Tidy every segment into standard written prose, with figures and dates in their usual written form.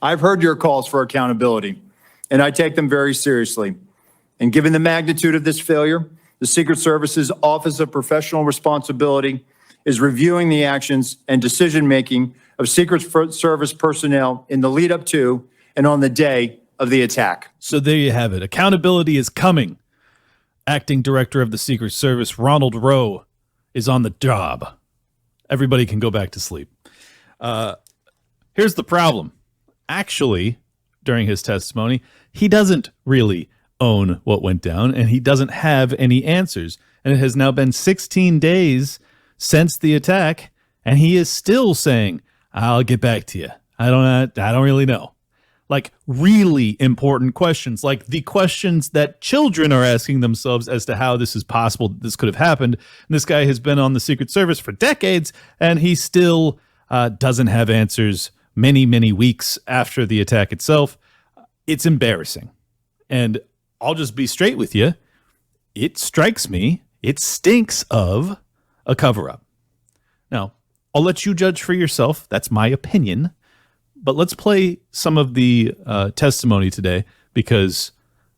I've heard your calls for accountability, and I take them very seriously. And given the magnitude of this failure, the Secret Service's Office of Professional Responsibility is reviewing the actions and decision-making of Secret Service personnel in the lead up to and on the day of the attack. So there you have it. Accountability is coming. Acting Director of the Secret Service, Ronald Rowe, is on the job. Everybody can go back to sleep. Here's the problem. Actually, during his testimony, he doesn't really own what went down, and he doesn't have any answers. And it has now been 16 days since the attack, and he is still saying, I'll get back to you. I don't really know. Like really important questions, like the questions that children are asking themselves as to how this is possible, that this could have happened. And this guy has been on the Secret Service for decades, and he still doesn't have answers many, many weeks after the attack itself. It's embarrassing. And I'll just be straight with you. It strikes me, it stinks of a cover-up. Now, I'll let you judge for yourself. That's my opinion. But let's play some of the testimony today, because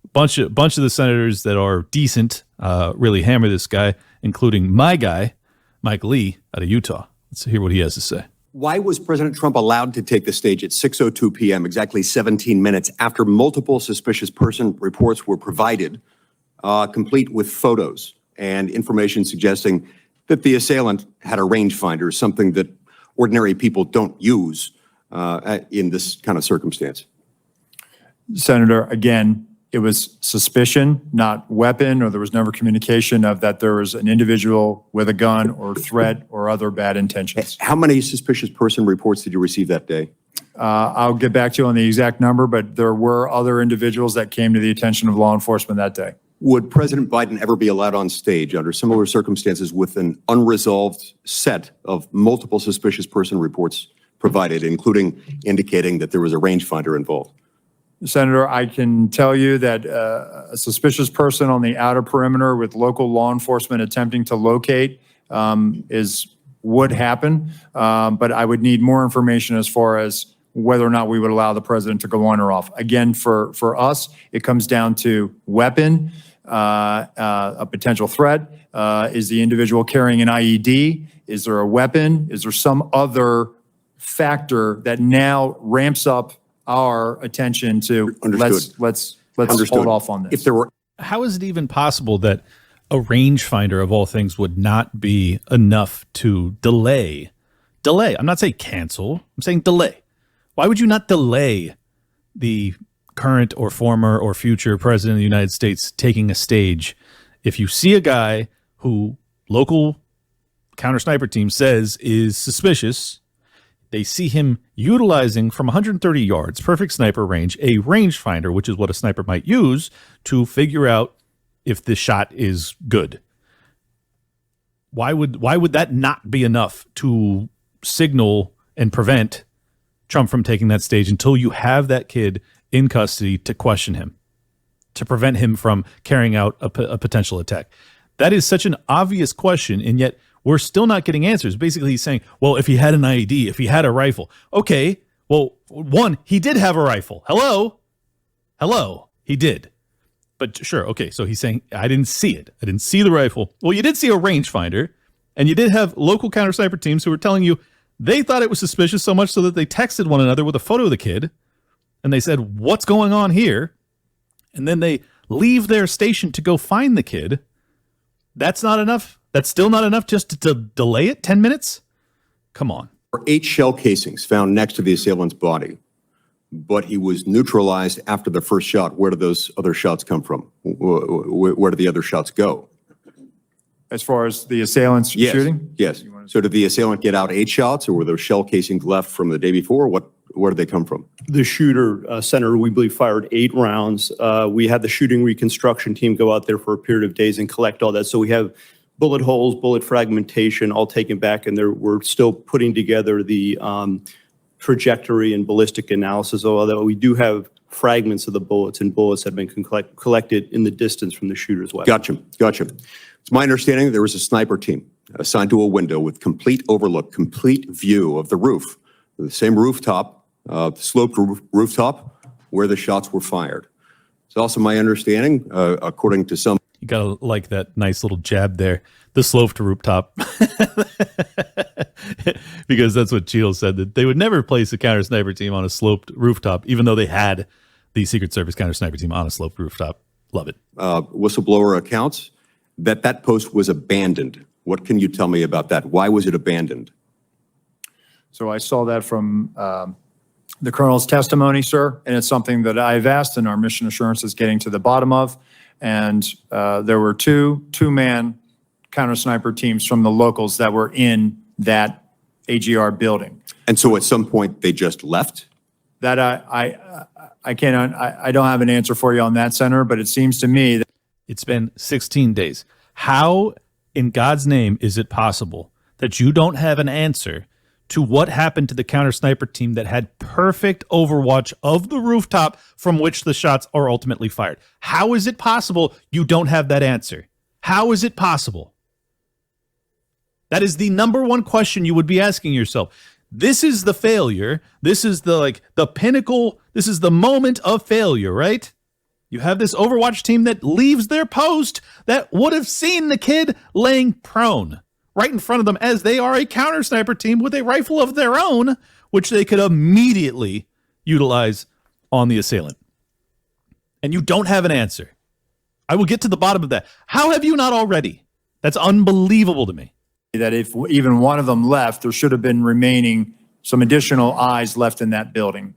a bunch of the senators that are decent really hammer this guy, including my guy, Mike Lee, out of Utah. Let's hear what he has to say. Why was President Trump allowed to take the stage at 6:02 p.m., exactly 17 minutes after multiple suspicious person reports were provided, complete with photos and information suggesting that the assailant had a rangefinder, something that ordinary people don't use in this kind of circumstance? Senator, again, it was suspicion, not weapon, or there was never communication of that there was an individual with a gun or threat or other bad intentions. How many suspicious person reports did you receive that day? I'll get back to you on the exact number, but there were other individuals that came to the attention of law enforcement that day. Would President Biden ever be allowed on stage under similar circumstances with an unresolved set of multiple suspicious person reports provided, including indicating that there was a rangefinder involved? Senator, I can tell you that a suspicious person on the outer perimeter with local law enforcement attempting to locate would happen, but I would need more information as far as whether or not we would allow the president to go on or off. Again, for us, it comes down to weapon, a potential threat. Is the individual carrying an IED? Is there a weapon? Is there some other factor that now ramps up our attention to let's hold off on this? If there were, how is it even possible that a rangefinder of all things would not be enough to delay? I'm not saying cancel. I'm saying delay. Why would you not delay the current or former or future president of the United States taking a stage if you see a guy who local counter sniper team says is suspicious? They see him utilizing from 130 yards, perfect sniper range, a rangefinder, which is what a sniper might use to figure out if the shot is good. Why would that not be enough to signal and prevent Trump from taking that stage until you have that kid in custody to question him, to prevent him from carrying out a potential attack? That is such an obvious question, and yet we're still not getting answers. Basically, he's saying, well, if he had an IED, if he had a rifle. Okay, well, one, he did have a rifle. Hello, he did. But sure, okay, so he's saying, I didn't see it. I didn't see the rifle. Well, you did see a rangefinder, and you did have local counter sniper teams who were telling you they thought it was suspicious so much so that they texted one another with a photo of the kid, and they said, what's going on here? And then they leave their station to go find the kid. That's not enough? That's still not enough just to delay it 10 minutes? Come on. There were 8 shell casings found next to the assailant's body, but he was neutralized after the first shot. Where did those other shots come from? Where did the other shots go? As far as the assailant's shooting? Yes. So did the assailant get out 8 shots, or were there shell casings left from the day before? Where did they come from? The shooter, Senator, we believe fired 8 rounds. We had the shooting reconstruction team go out there for a period of days and collect all that. So we have bullet holes, bullet fragmentation, all taken back, and we're still putting together the trajectory and ballistic analysis, although we do have fragments of the bullets, and bullets have been collected in the distance from the shooter's weapon. Gotcha. It's my understanding there was a sniper team assigned to a window with complete overlook, complete view of the roof, the same rooftop sloped rooftop where the shots were fired. It's also my understanding, according to some. You gotta like that nice little jab there. The sloped rooftop. Because that's what Cheadle said, that they would never place a counter sniper team on a sloped rooftop, even though they had the Secret Service counter sniper team on a sloped rooftop. Love it. Whistleblower accounts that post was abandoned. What can you tell me about that? Why was it abandoned? So I saw that from the colonel's testimony, sir, and it's something that I've asked and our mission assurance is getting to the bottom of. And there were two-man counter sniper teams from the locals that were in that AGR building. And so at some point they just left? That I can't, I don't have an answer for you on that, Senator, but it seems to me that It's been 16 days. How in God's name is it possible that you don't have an answer to what happened to the counter sniper team that had perfect overwatch of the rooftop from which the shots are ultimately fired? How is it possible you don't have that answer? How is it possible? That is the number one question you would be asking yourself. This is the failure. This is the pinnacle. This is the moment of failure, right? You have this Overwatch team that leaves their post that would have seen the kid laying prone right in front of them as they are a counter sniper team with a rifle of their own, which they could immediately utilize on the assailant. And you don't have an answer. I will get to the bottom of that. How have you not already? That's unbelievable to me. that if even one of them left, there should have been remaining some additional eyes left in that building.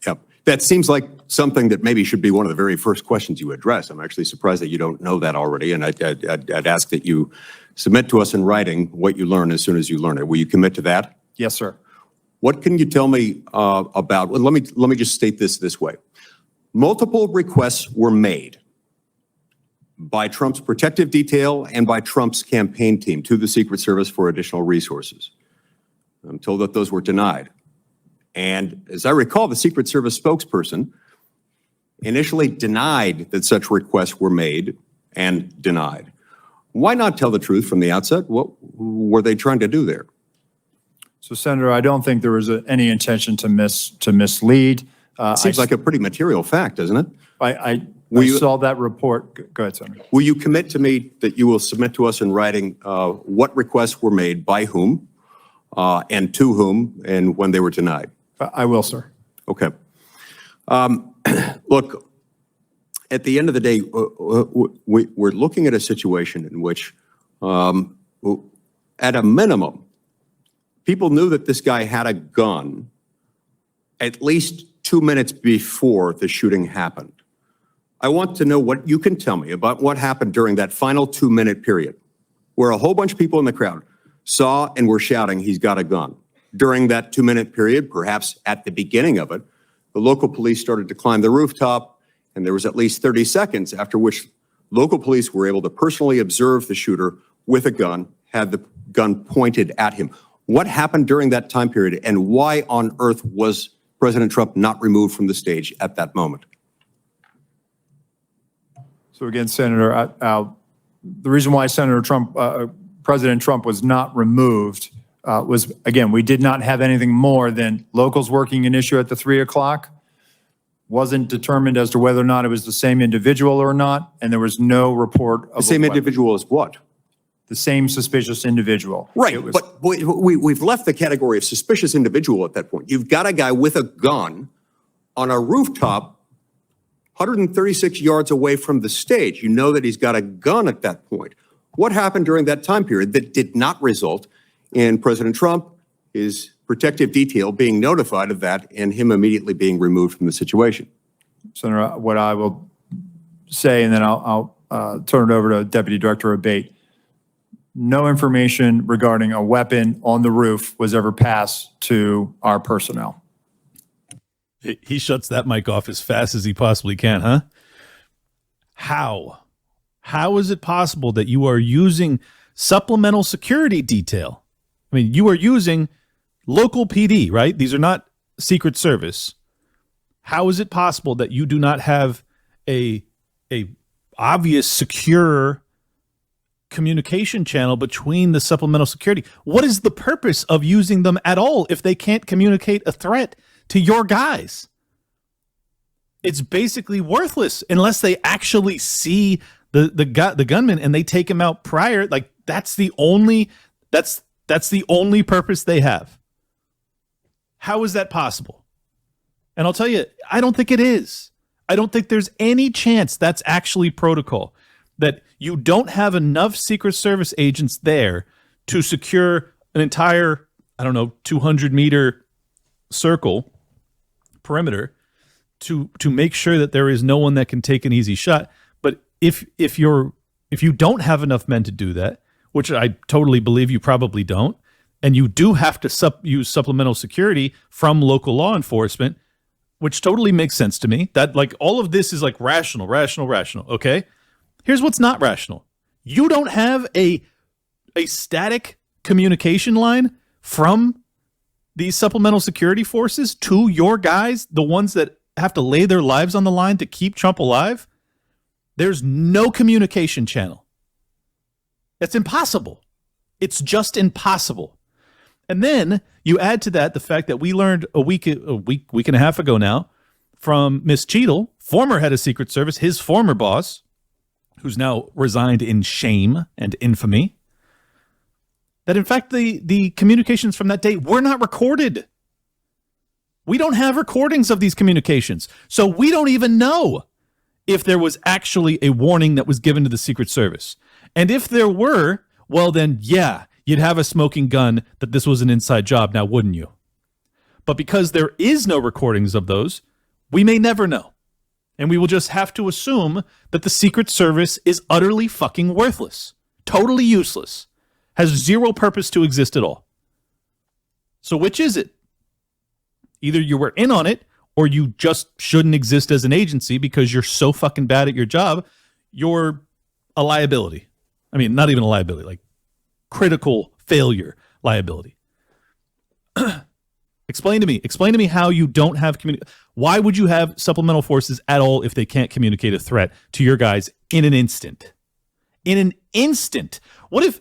Yep. That seems like something that maybe should be one of the very first questions you address. I'm actually surprised that you don't know that already, and I'd ask that you submit to us in writing what you learn as soon as you learn it. Will you commit to that? Yes, sir. What can you tell me about, well, let me just state this way. Multiple requests were made by Trump's protective detail and by Trump's campaign team to the Secret Service for additional resources. I'm told that those were denied. And as I recall, the Secret Service spokesperson initially denied that such requests were made and denied. Why not tell the truth from the outset? What were they trying to do there? So, Senator, I don't think there was any intention to mislead. Seems like a pretty material fact, doesn't it? I you- saw that report. Go ahead, Senator. Will you commit to me that you will submit to us in writing what requests were made by whom and to whom and when they were denied? I will, sir. Okay. Look, at the end of the day, we're looking at a situation in which, at a minimum, people knew that this guy had a gun at least 2 minutes before the shooting happened. I want to know what you can tell me about what happened during that final 2-minute period where a whole bunch of people in the crowd saw and were shouting, "He's got a gun." During that 2-minute period, perhaps at the beginning of it, the local police started to climb the rooftop, and there was at least 30 seconds after which local police were able to personally observe the shooter with a gun, had the gun pointed at him. What happened during that time period, and why on earth was President Trump not removed from the stage at that moment? So again, Senator, the reason why President Trump was not removed was, again, we did not have anything more than locals working an issue at the 3 o'clock. Wasn't determined as to whether or not it was the same individual or not, and there was no report of The same individual as what? the same suspicious individual. Right, It was- but we've left the category of suspicious individual at that point. You've got a guy with a gun on a rooftop 136 yards away from the stage. You know that he's got a gun at that point. What happened during that time period that did not result in President Trump, his protective detail being notified of that, and him immediately being removed from the situation? Senator, what I will say, and then I'll turn it over to Deputy Director Abate. No information regarding a weapon on the roof was ever passed to our personnel. He shuts that mic off as fast as he possibly can, huh? How is it possible that you are using supplemental security detail? I mean, you are using local PD, right? These are not Secret Service. How is it possible that you do not have a obvious secure communication channel between the supplemental security? What is the purpose of using them at all if they can't communicate a threat to your guys. It's basically worthless unless they actually see the gunman and they take him out prior. Like that's the only purpose they have. How is that possible? And I'll tell you, I don't think it is. I don't think there's any chance that's actually protocol, that you don't have enough Secret Service agents there to secure an entire, 200-meter circle perimeter to make sure that there is no one that can take an easy shot. But if you don't have enough men to do that, which I totally believe you probably don't, and you do have to use supplemental security from local law enforcement, which totally makes sense to me. That like all of this is like rational. Okay, here's what's not rational: you don't have a static communication line from these supplemental security forces to your guys, the ones that have to lay their lives on the line to keep Trump alive. There's no communication channel. That's impossible. It's just impossible. And then you add to that the fact that we learned a week and a half ago now from Miss Cheadle, former head of Secret Service, his former boss, who's now resigned in shame and infamy, that in fact the communications from that day were not recorded. We don't have recordings of these communications. So we don't even know if there was actually a warning that was given to the Secret Service. And if there were, well then, yeah, you'd have a smoking gun that this was an inside job now, wouldn't you? But because there is no recordings of those, we may never know. And we will just have to assume that the Secret Service is utterly fucking worthless, totally useless, has zero purpose to exist at all. So which is it? Either you were in on it or you just shouldn't exist as an agency because you're so fucking bad at your job, you're a liability. I mean, not even a liability, like critical failure liability. Explain to me how you don't have why would you have supplemental forces at all if they can't communicate a threat to your guys in an instant? In an instant. What if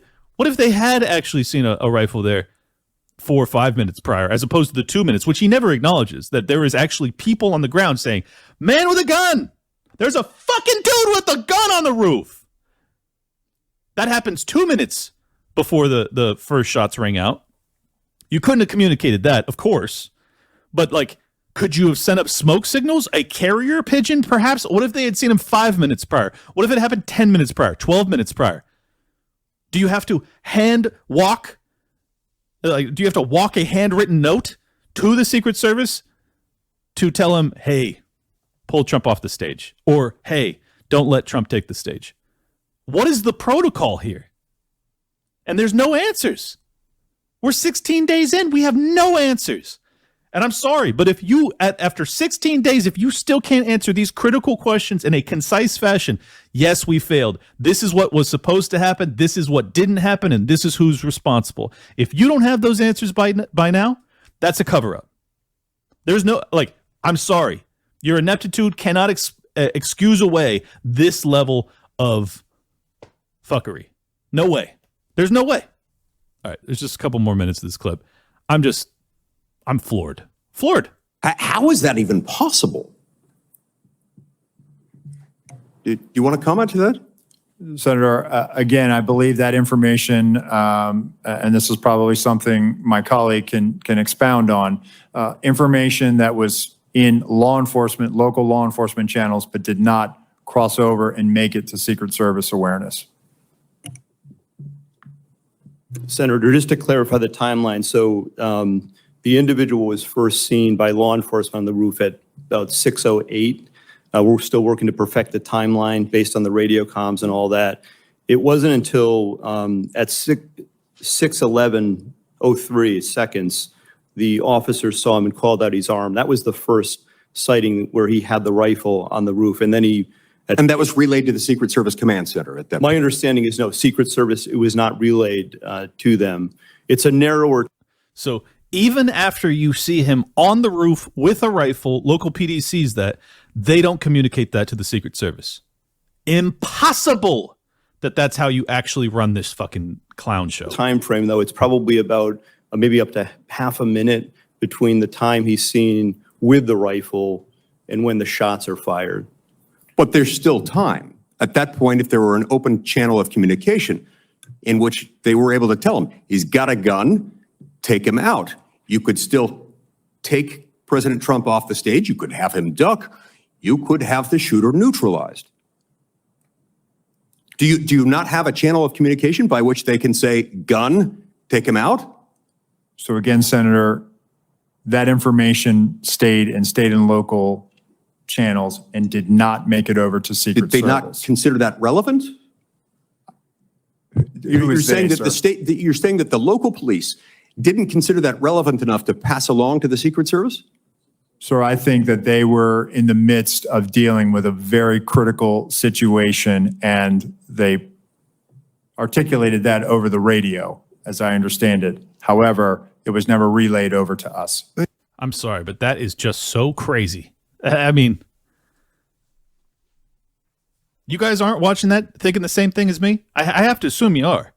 they had actually seen a rifle there 4 or 5 minutes prior, as opposed to the 2 minutes, which he never acknowledges, that there is actually people on the ground saying, man with a gun! There's a fucking dude with a gun on the roof! That happens 2 minutes before the first shots rang out. You couldn't have communicated that, of course. But, like, could you have sent up smoke signals? A carrier pigeon, perhaps? What if they had seen him 5 minutes prior? What if it happened 10 minutes prior, 12 minutes prior? Do you have to walk a handwritten note to the Secret Service to tell him, hey, pull Trump off the stage? Or, hey, don't let Trump take the stage? What is the protocol here? And there's no answers. We're 16 days in. We have no answers. And I'm sorry, but if you, after 16 days, if you still can't answer these critical questions in a concise fashion, yes, we failed. This is what was supposed to happen. This is what didn't happen. And this is who's responsible. If you don't have those answers by now, that's a cover-up. There's no, I'm sorry. Your ineptitude cannot excuse away this level of fuckery. No way. There's no way. All right, there's just a couple more minutes of this clip. I'm floored. How is that even possible? Do you want to comment to that? Senator, again, I believe that information, and this is probably something my colleague can expound on, information that was in local law enforcement channels, but did not cross over and make it to Secret Service awareness. Senator, just to clarify the timeline, so the individual was first seen by law enforcement on the roof at about 6:08. We're still working to perfect the timeline based on the radio comms and all that. It wasn't until at 6:11:03 seconds, the officer saw him and called out his arm. That was the first sighting where he had the rifle on the roof. And then and that was relayed to the Secret Service Command Center at that My point. understanding is no, Secret Service, it was not relayed to them. It's a narrower. So even after you see him on the roof with a rifle, local PD sees that, they don't communicate that to the Secret Service. Impossible that that's how you actually run this fucking clown show. Time frame, though, it's probably about maybe up to half a minute between the time he's seen with the rifle and when the shots are fired. But there's still time. At that point, if there were an open channel of communication in which they were able to tell him, he's got a gun, take him out. You could still take President Trump off the stage. You could have him duck. You could have the shooter neutralized. Do you not have a channel of communication by which they can say, gun, take him out? So again, Senator, that information stayed in local channels and did not make it over to Secret Did they Service. not consider that relevant? You're is saying they, that the sir? you're saying that the local police didn't consider that relevant enough to pass along to the Secret Service? So I think that they were in the midst of dealing with a very critical situation, and they articulated that over the radio, as I understand it. However, it was never relayed over to us. I'm sorry, but that is just so crazy. I mean, you guys aren't watching that thinking the same thing as me? I have to assume you are.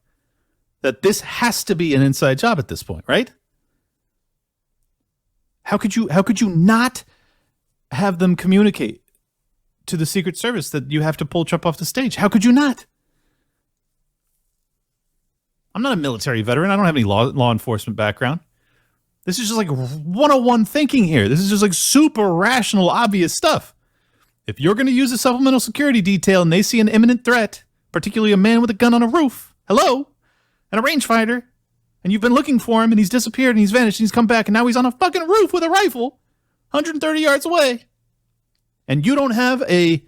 That this has to be an inside job at this point, right? How could you not have them communicate to the Secret Service that you have to pull Trump off the stage? How could you not? I'm not a military veteran. I don't have any law enforcement background. This is just like 101 thinking here. This is just like super rational, obvious stuff. If you're going to use a supplemental security detail and they see an imminent threat, particularly a man with a gun on a roof, hello, and a rangefinder, and you've been looking for him and he's disappeared and he's vanished and he's come back and now he's on a fucking roof with a rifle 130 yards away, and you don't have a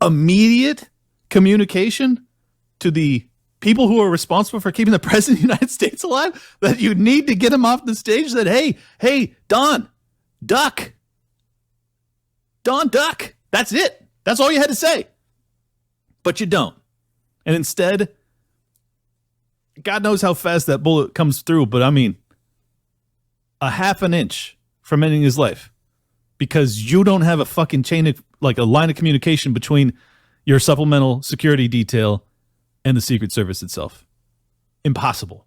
immediate communication to the people who are responsible for keeping the president of the United States alive, that you need to get him off the stage, that, hey, Don, duck. Don, duck. That's it. That's all you had to say. But you don't. And instead, God knows how fast that bullet comes through, but I mean, a half an inch from ending his life, because you don't have a fucking chain of, like, a line of communication between your supplemental security detail and the Secret Service itself. Impossible.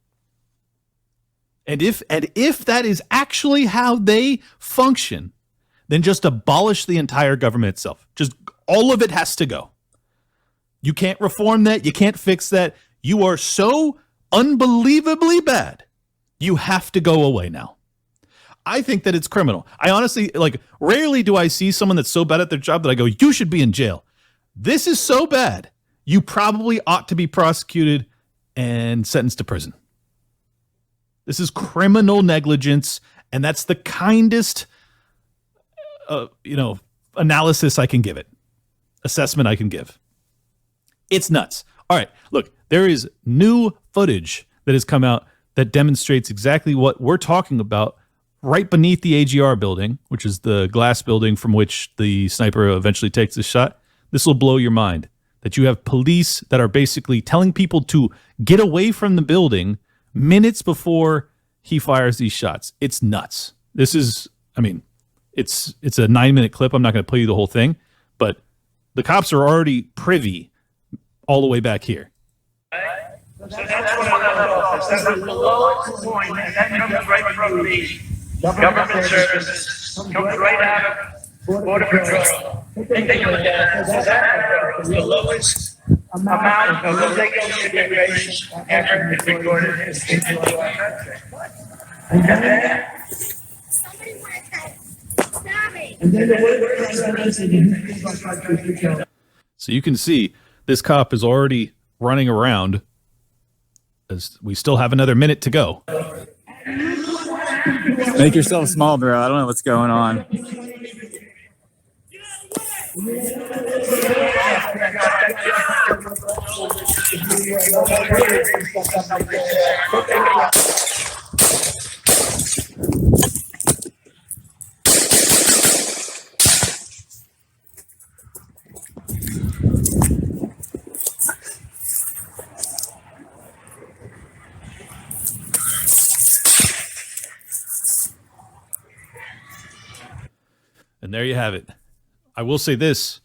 And if that is actually how they function, then just abolish the entire government itself. Just all of it has to go. You can't reform that. You can't fix that. You are so unbelievably bad. You have to go away now. I think that it's criminal. I honestly, like, rarely do I see someone that's so bad at their job that I go, you should be in jail. This is so bad. You probably ought to be prosecuted and sentenced to prison. This is criminal negligence, and that's the kindest, analysis I can give it, assessment I can give. It's nuts. All right, look, there is new footage that has come out that demonstrates exactly what we're talking about right beneath the AGR building, which is the glass building from which the sniper eventually takes the shot. This will blow your mind, that you have police that are basically telling people to get away from the building minutes before he fires these shots. It's nuts. This is, I mean, it's a 9-minute clip. I'm not going to play you the whole thing, but the cops are already privy all the way back here. So that's one of those. That's the lowest point, and that comes right from the government services, comes right out of Border Patrol. Take a look at it. So that is the lowest amount of illegal immigration ever recorded in our country. And then, So you can see this cop is already running around, as we still have another minute to go. Make yourself small, bro. I don't know what's going on. And there you have it. I will say this.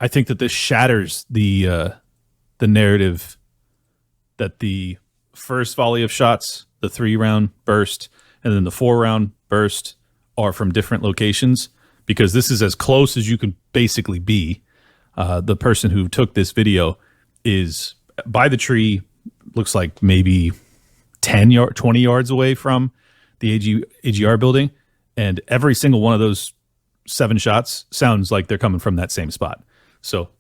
I think that this shatters the narrative that the first volley of shots, the 3-round burst, and then the 4-round burst are from different locations, because this is as close as you could basically be. The person who took this video is by the tree, looks like maybe 20 yards away from the AGR building, and every single one of those 7 shots sounds like they're coming from that same spot. So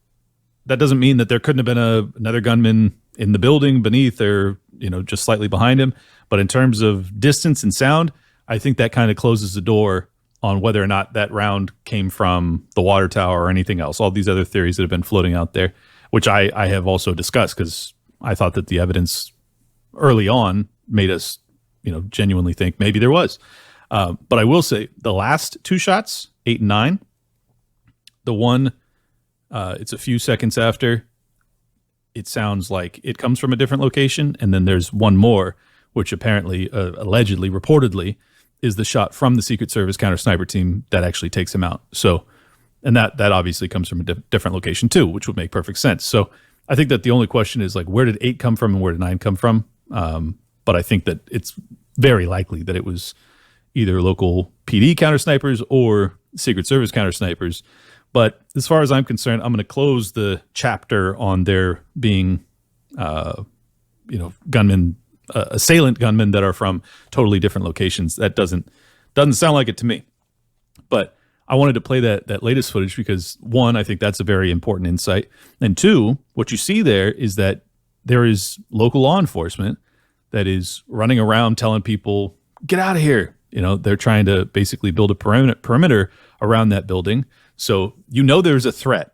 that doesn't mean that there couldn't have been another gunman in the building beneath, or just slightly behind him. But in terms of distance and sound, I think that kind of closes the door on whether or not that round came from the water tower or anything else. All these other theories that have been floating out there, which I have also discussed, because I thought that the evidence early on made us, genuinely think maybe there was. But I will say the last 2 shots, 8 and 9, the one, it's a few seconds after, it sounds like it comes from a different location. And then there's one more, which apparently, allegedly, reportedly, is the shot from the Secret Service counter sniper team that actually takes him out. So, and that obviously comes from a different location too, which would make perfect sense. So I think that the only question is, like, where did 8 come from and where did 9 come from? But I think that it's very likely that it was either local PD counter snipers or Secret Service counter snipers. But as far as I'm concerned, I'm going to close the chapter on there being, gunmen, assailant gunmen that are from totally different locations. That doesn't sound like it to me. But I wanted to play that latest footage because, one, I think that's a very important insight. And two, what you see there is that there is local law enforcement that is running around telling people, get out of here. They're trying to basically build a perimeter around that building. So there's a threat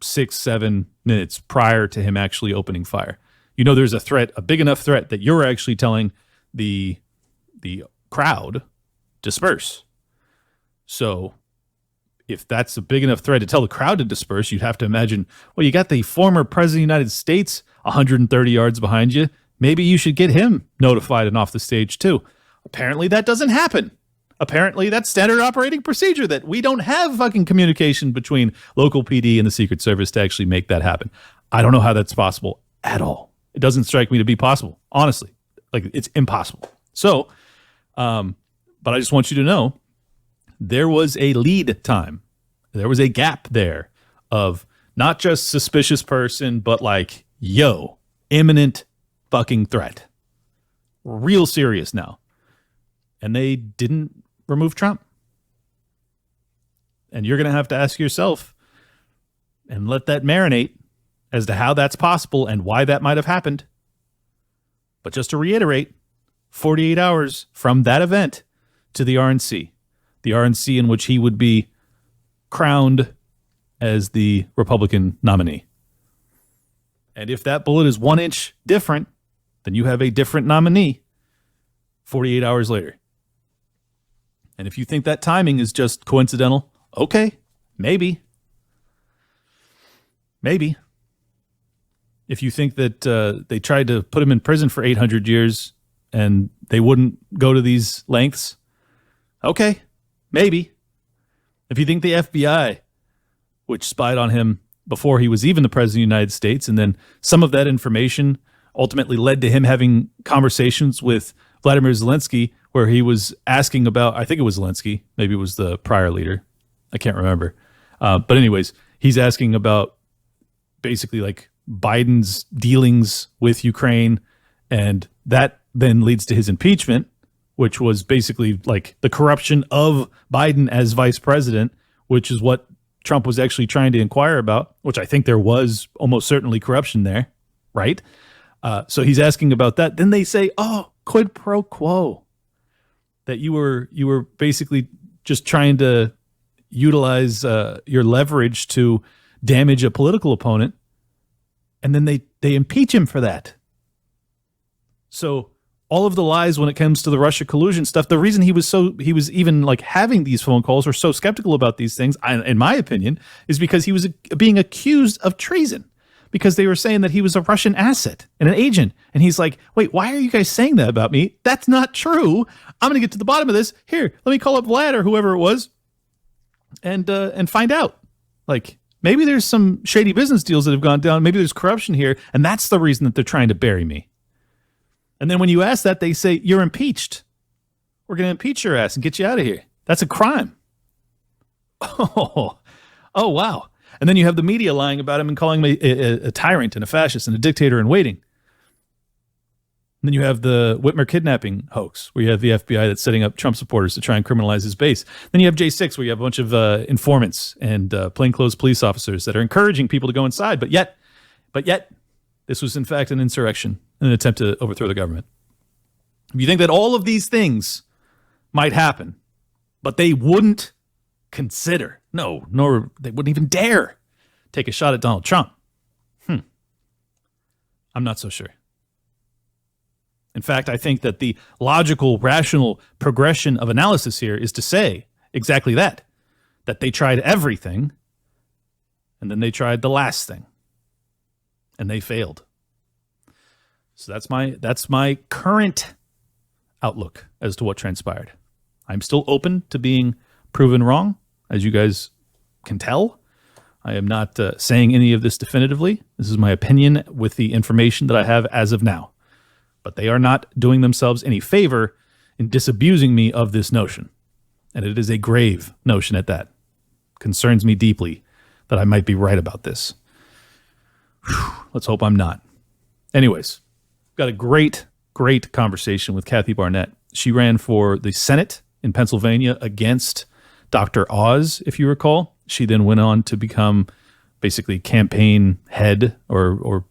6-7 minutes prior to him actually opening fire. There's a threat, a big enough threat, that you're actually telling the crowd disperse. So if that's a big enough threat to tell the crowd to disperse, you'd have to imagine, well, you got the former president of the United States 130 yards behind you. Maybe you should get him notified and off the stage too. Apparently that doesn't happen. Apparently that's standard operating procedure, that we don't have fucking communication between local PD and the Secret Service to actually make that happen. I don't know how that's possible at all. It doesn't strike me to be possible, honestly. Like, it's impossible. So, but I just want you to know, there was a lead time. There was a gap there of not just suspicious person, but like, imminent fucking threat. Real serious now. And they didn't remove Trump. And you're going to have to ask yourself and let that marinate as to how that's possible and why that might have happened. But just to reiterate, 48 hours from that event to the RNC in which he would be crowned as the Republican nominee. And if that bullet is 1 inch different, then you have a different nominee 48 hours later. And if you think that timing is just coincidental, okay, maybe. If you think that they tried to put him in prison for 800 years and they wouldn't go to these lengths, okay, maybe. If you think the FBI, which spied on him before he was even the president of the United States, and then some of that information ultimately led to him having conversations with Vladimir Zelensky, where he was asking about, I think it was Zelensky, maybe it was the prior leader, I can't remember. But anyways, he's asking about basically like Biden's dealings with Ukraine, and that then leads to his impeachment, which was basically like the corruption of Biden as vice president, which is what Trump was actually trying to inquire about, which I think there was almost certainly corruption there, right? So he's asking about that. Then they say, oh, quid pro quo, that you were basically just trying to utilize your leverage to damage a political opponent. And then they impeach him for that. So all of the lies when it comes to the Russia collusion stuff, the reason he was even like having these phone calls or so skeptical about these things, in my opinion, is because he was being accused of treason, because they were saying that he was a Russian asset and an agent. And he's like, wait, why are you guys saying that about me? That's not true. I'm going to get to the bottom of this. Here, let me call up Vlad or whoever it was and find out. Like, maybe there's some shady business deals that have gone down. Maybe there's corruption here. And that's the reason that they're trying to bury me. And then when you ask that, they say, you're impeached. we're going to impeach your ass and get you out of here. That's a crime. Oh, wow. And then you have the media lying about him and calling him a tyrant and a fascist and a dictator in waiting. And then you have the Whitmer kidnapping hoax, where you have the FBI that's setting up Trump supporters to try and criminalize his base. Then you have J6, where you have a bunch of informants and plainclothes police officers that are encouraging people to go inside. But yet, this was in fact an insurrection, an attempt to overthrow the government. If you think that all of these things might happen, but they wouldn't consider, nor they wouldn't even dare take a shot at Donald Trump, I'm not so sure. In fact, I think that the logical, rational progression of analysis here is to say exactly that they tried everything, and then they tried the last thing, and they failed. So that's my current outlook as to what transpired. I'm still open to being proven wrong, as you guys can tell. I am not saying any of this definitively. This is my opinion with the information that I have as of now. But they are not doing themselves any favor in disabusing me of this notion. And it is a grave notion at that. Concerns me deeply that I might be right about this. Whew, let's hope I'm not. Anyways, got a great conversation with Kathy Barnett. She ran for the Senate in Pennsylvania against Dr. Oz, if you recall. She then went on to become basically campaign head or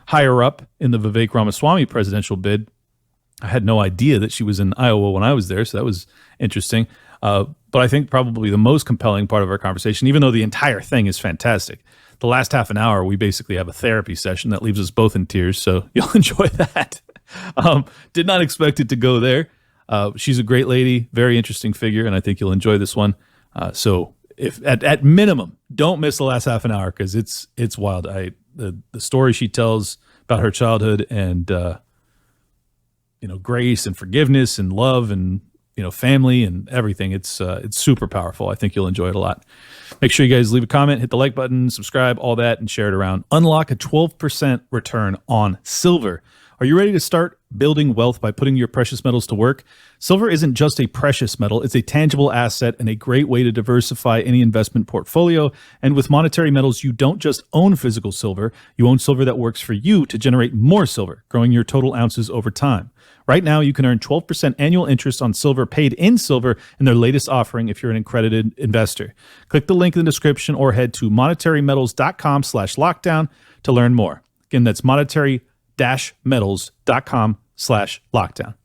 higher up in the Vivek Ramaswamy presidential bid. I had no idea that she was in Iowa when I was there, so that was interesting. But I think probably the most compelling part of our conversation, even though the entire thing is fantastic, the last half an hour, we basically have a therapy session that leaves us both in tears, so you'll enjoy that. Did not expect it to go there. She's a great lady, very interesting figure, and I think you'll enjoy this one. So if at minimum, don't miss the last half an hour, because it's wild. The story she tells about her childhood and grace and forgiveness and love and family and everything, it's super powerful. I think you'll enjoy it a lot. Make sure you guys leave a comment, hit the like button, subscribe, all that, and share it around. Unlock a 12% return on silver. Are you ready to start building wealth by putting your precious metals to work? Silver isn't just a precious metal, it's a tangible asset and a great way to diversify any investment portfolio. And with monetary metals, you don't just own physical silver, you own silver that works for you to generate more silver, growing your total ounces over time. Right now, you can earn 12% annual interest on silver paid in silver in their latest offering if you're an accredited investor. Click the link in the description or head to monetarymetals.com/lockdown to learn more. Again, that's monetary-metals.com/lockdown.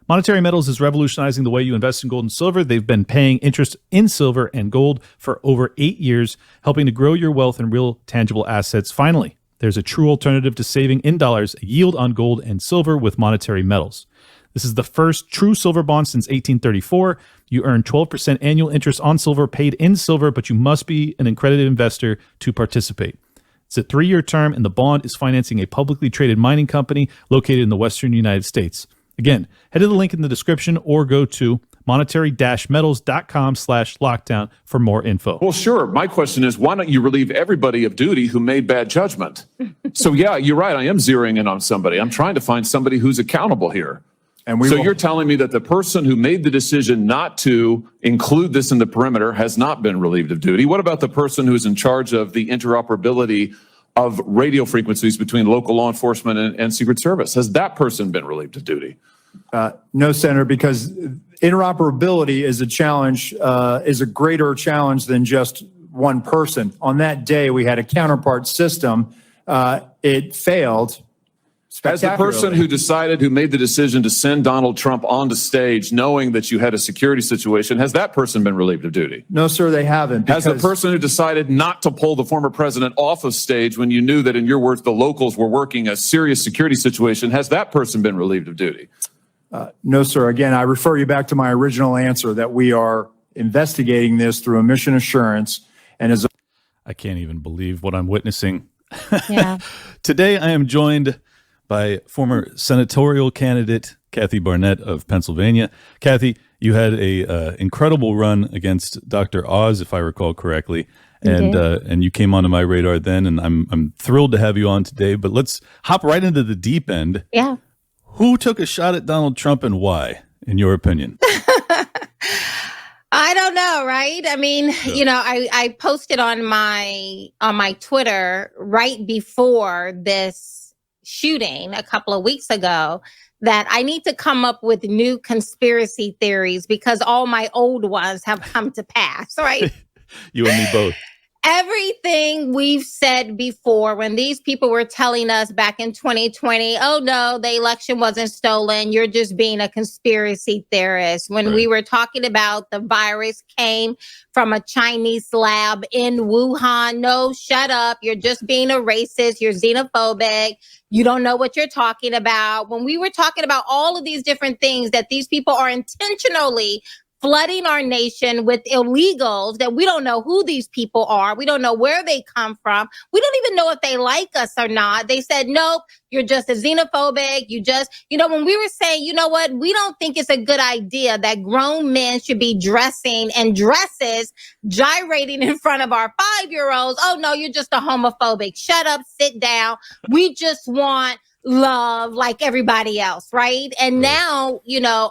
Monetary Metals is revolutionizing the way you invest in gold and silver. They've been paying interest in silver and gold for over 8 years, helping to grow your wealth and real tangible assets. Finally, there's a true alternative to saving in dollars, a yield on gold and silver with Monetary Metals. This is the first true silver bond since 1834. You earn 12% annual interest on silver paid in silver, but you must be an accredited investor to participate. It's a 3-year term, and the bond is financing a publicly traded mining company located in the western United States. Again, head to the link in the description or go to monetary-metals.com/lockdown for more info. Well, sure. My question is, why don't you relieve everybody of duty who made bad judgment? So, yeah, you're right. I am zeroing in on somebody. I'm trying to find somebody who's accountable here. And You're telling me that the person who made the decision not to include this in the perimeter has not been relieved of duty. What about the person who's in charge of the interoperability of radio frequencies between local law enforcement and Secret Service? Has that person been relieved of duty? No, Senator, because interoperability is a challenge, is a greater challenge than just one person. On that day, we had a counterpart system. It failed. As the person who made the decision to send Donald Trump onto stage knowing that you had a security situation, has that person been relieved of duty? No, sir, they haven't. Has the person who decided not to pull the former president off of stage when you knew that, in your words, the locals were working a serious security situation, has that person been relieved of duty? No, sir. Again, I refer you back to my original answer that we are investigating this through a mission assurance. And I can't even believe what I'm witnessing. Yeah. Today, I am joined by former senatorial candidate Kathy Barnett of Pennsylvania. Kathy, you had a incredible run against Dr. Oz, if I recall correctly, and you came onto my radar then, and I'm thrilled to have you on today. But let's hop right into the deep end. Yeah. Who took a shot at Donald Trump and why? in your opinion? I don't know, right? I mean, I posted on my Twitter right before this shooting a couple of weeks ago that I need to come up with new conspiracy theories because all my old ones have come to pass, right? You and me both. Everything we've said before when these people were telling us back in 2020, oh no, the election wasn't stolen. You're just being a conspiracy theorist. When we were talking about the virus came from a Chinese lab in Wuhan. No, shut up. You're just being a racist. You're xenophobic. You don't know what you're talking about. When we were talking about all of these different things that these people are intentionally flooding our nation with illegals that we don't know who these people are. We don't know where they come from. We don't even know if they like us or not. They said, nope, you're just a xenophobic. You just, when we were saying, you know what, we don't think it's a good idea that grown men should be dressing in dresses, gyrating in front of our 5-year-olds. Oh no, you're just a homophobic. Shut up, sit down. We just want love like everybody else, right? And now,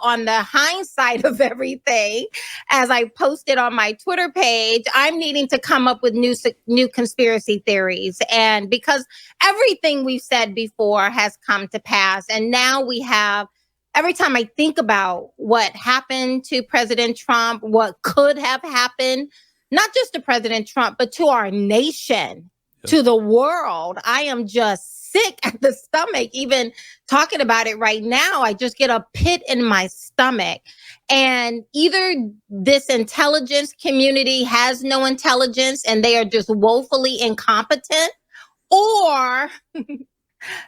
on the hindsight of everything, as I posted on my Twitter page, I'm needing to come up with new conspiracy theories. And because everything we've said before has come to pass, and now we have, every time I think about what happened to President Trump, what could have happened, not just to President Trump, but to our nation, to the world, I am just sick at the stomach. Even talking about it right now, I just get a pit in my stomach. And either this intelligence community has no intelligence and they are just woefully incompetent, or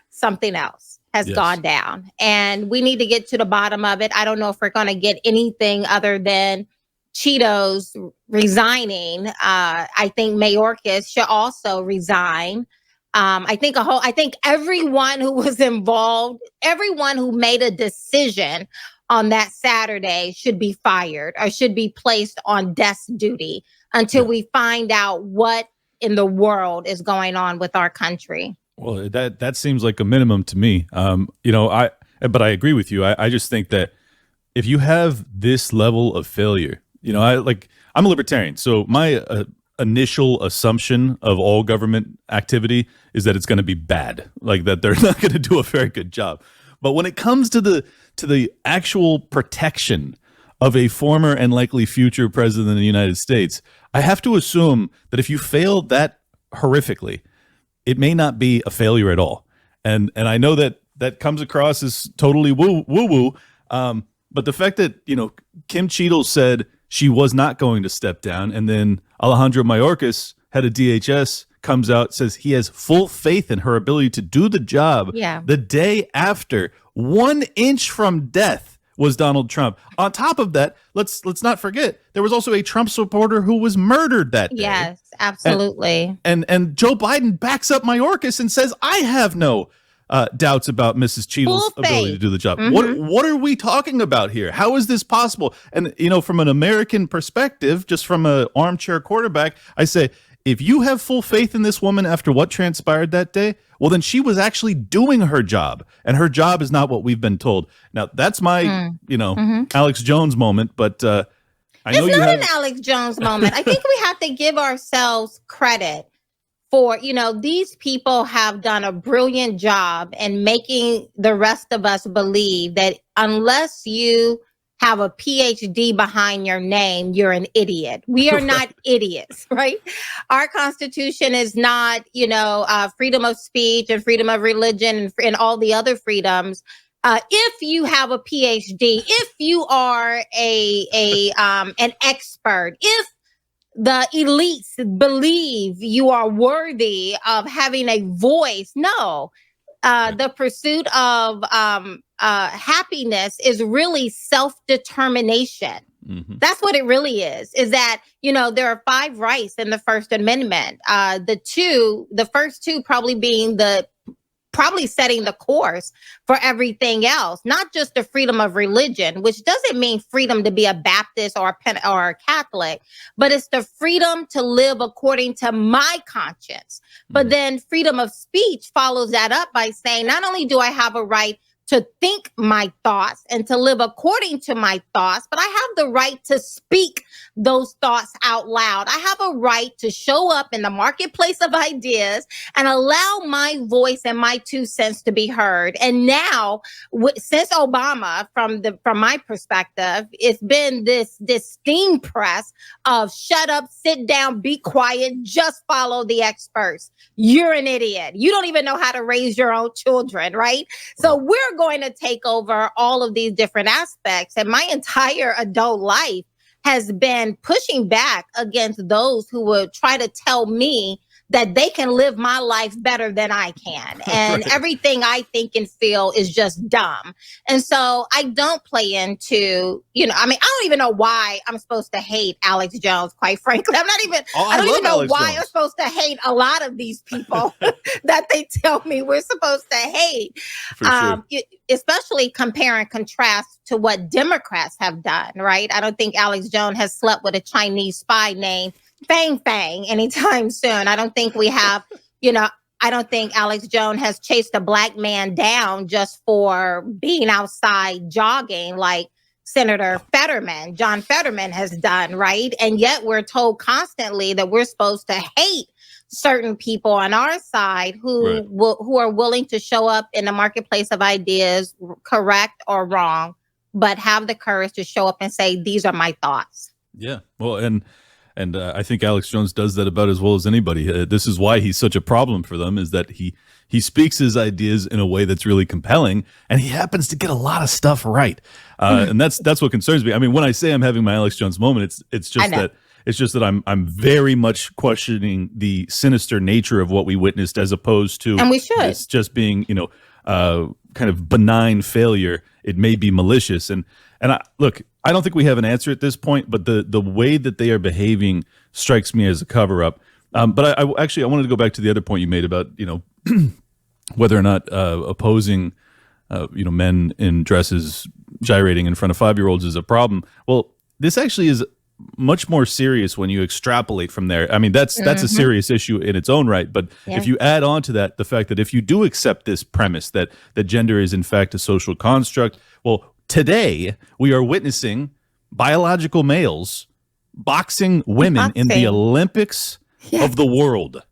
something else has gone down. And we need to get to the bottom of it. I don't know if we're going to get anything other than Cheetos resigning. I think Mayorkas should also resign. I think everyone who was involved, everyone who made a decision on that Saturday should be fired or should be placed on desk duty until we find out what in the world is going on with our country. Well, that seems like a minimum to me. But I agree with you. I just think that if you have this level of failure, I'm a libertarian, so my initial assumption of all government activity is that it's going to be bad, like that they're not going to do a very good job. But when it comes to the actual protection of a former and likely future president of the United States, I have to assume that if you fail that horrifically, it may not be a failure at all. And I know that comes across as totally woo-woo. But the fact that, Kim Cheadle said she was not going to step down, and then Alejandro Mayorkas, head of DHS, comes out, says he has full faith in her ability to do the job. Yeah. The day after, 1 inch from death, was Donald Trump. On top of that, let's not forget, there was also a Trump supporter who was murdered that day. Yes, absolutely. And Joe Biden backs up Mayorkas and says, I have no doubts about Mrs. Cheadle's ability to do the job. Mm-hmm. What are we talking about here? How is this possible? And, from an American perspective, just from an armchair quarterback, I say, if you have full faith in this woman after what transpired that day, well, then she was actually doing her job, and her job is not what we've been told. Now, that's my, Alex Jones moment, but I know it's you not have an Alex Jones moment. I think we have to give ourselves credit for, these people have done a brilliant job in making the rest of us believe that unless you have a PhD behind your name, you're an idiot. We are not idiots, right? Our Constitution is not, freedom of speech and freedom of religion and all the other freedoms. If you have a PhD, if you are an expert, if the elites believe you are worthy of having a voice, no. The pursuit of happiness is really self-determination. Mm-hmm. That's what it really is that, there are 5 rights in the First Amendment. The first two probably being probably setting the course for everything else, not just the freedom of religion, which doesn't mean freedom to be a Baptist or a Catholic, but it's the freedom to live according to my conscience. But then freedom of speech follows that up by saying, not only do I have a right to think my thoughts and to live according to my thoughts, but I have the right to speak those thoughts out loud. I have a right to show up in the marketplace of ideas and allow my voice and my 2 cents to be heard. And now, since Obama, from my perspective, it's been this steam press of shut up, sit down, be quiet, just follow the experts. You're an idiot. You don't even know how to raise your own children, right? So we're going to take over all of these different aspects. And my entire adult life has been pushing back against those who would try to tell me that they can live my life better than I can. And everything I think and feel is just dumb. And so I don't play into, I don't even know why I'm supposed to hate Alex Jones, quite frankly. I don't even know why I'm supposed to hate a lot of these people that they tell me we're supposed to hate. For sure. Especially compare and contrast to what Democrats have done, right? I don't think Alex Jones has slept with a Chinese spy named Fang Fang anytime soon. I don't think we have, I don't think Alex Jones has chased a black man down just for being outside jogging like Senator Fetterman, John Fetterman has done, right? And yet we're told constantly that we're supposed to hate certain people on our side who are willing to show up in the marketplace of ideas, correct or wrong, but have the courage to show up and say, these are my thoughts. Yeah. Well, and I think Alex Jones does that about as well as anybody. This is why he's such a problem for them, is that he speaks his ideas in a way that's really compelling, and he happens to get a lot of stuff right. And that's what concerns me. I mean, when I say I'm having my Alex Jones moment, it's just that I'm very much questioning the sinister nature of what we witnessed, as opposed to, and we should, this just being, kind of benign failure. It may be malicious. And look, I don't think we have an answer at this point, but the way that they are behaving strikes me as a cover up. But I wanted to go back to the other point you made about, whether or not opposing, men in dresses gyrating in front of 5-year-olds is a problem. Well, this actually is much more serious when you extrapolate from there. I mean, that's a serious issue in its own right. But if you add on to that the fact that if you do accept this premise that gender is in fact a social construct, well, today we are witnessing biological males boxing women in the Olympics of the world.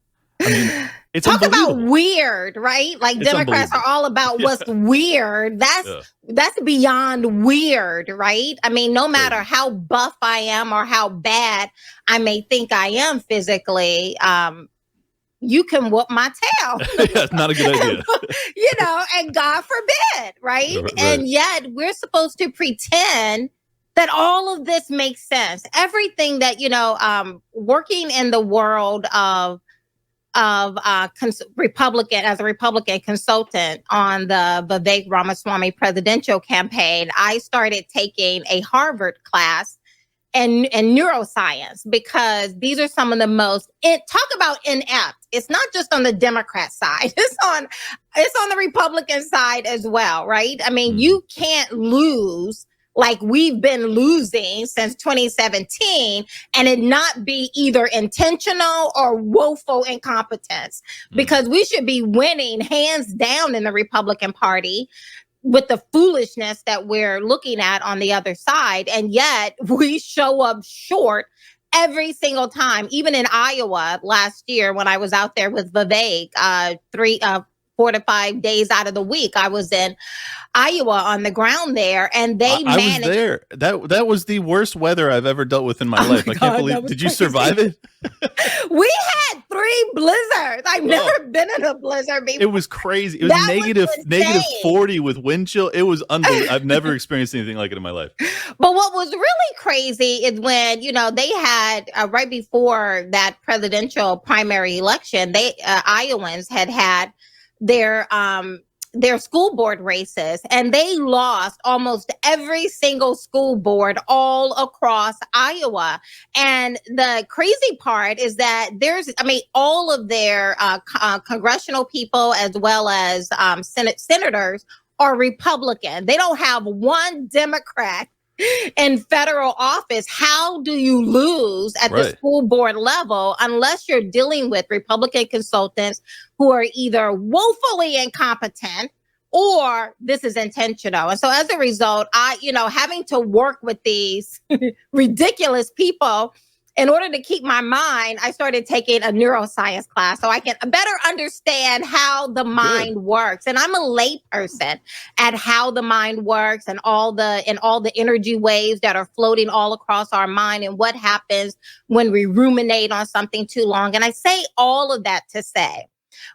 I mean, it's talk about weird, right? Like, it's Democrats are all about what's weird. That's beyond weird, right? I mean, no matter how buff I am or how bad I may think I am physically, you can whoop my tail. Not a good idea. And God forbid, right? And yet we're supposed to pretend that all of this makes sense. Everything that, working in the world of Republican, as a Republican consultant on the Vivek Ramaswamy presidential campaign, I started taking a Harvard class in neuroscience, because these are some of the most, talk about inept. It's not just on the Democrat side. It's on the Republican side as well, right? I mean, you can't lose like we've been losing since 2017 and it not be either intentional or woeful incompetence, because we should be winning hands down in the Republican Party with the foolishness that we're looking at on the other side. And yet we show up short every single time. Even in Iowa last year, when I was out there with Vivek, 4 to 5 days out of the week, I was in Iowa on the ground there, and they managed. I was there. That was the worst weather I've ever dealt with in my life. I can't believe. Did you survive it? We had 3 blizzards. I've never been in a blizzard before. It was crazy. It was negative 40 with wind chill. It was unbelievable. I've never experienced anything like it in my life. But what was really crazy is when, they had right before that presidential primary election, Iowans had their school board races, and they lost almost every single school board all across Iowa. And the crazy part is that all of their congressional people, as well as senators, are Republican. They don't have one Democrat in federal office. How do you lose at the school board level unless you're dealing with Republican consultants who are either woefully incompetent or this is intentional. And so as a result, having to work with these ridiculous people in order to keep my mind, I started taking a neuroscience class so I can better understand how the mind works. And I'm a lay person at how the mind works and all the energy waves that are floating all across our mind and what happens when we ruminate on something too long. And I say all of that to say,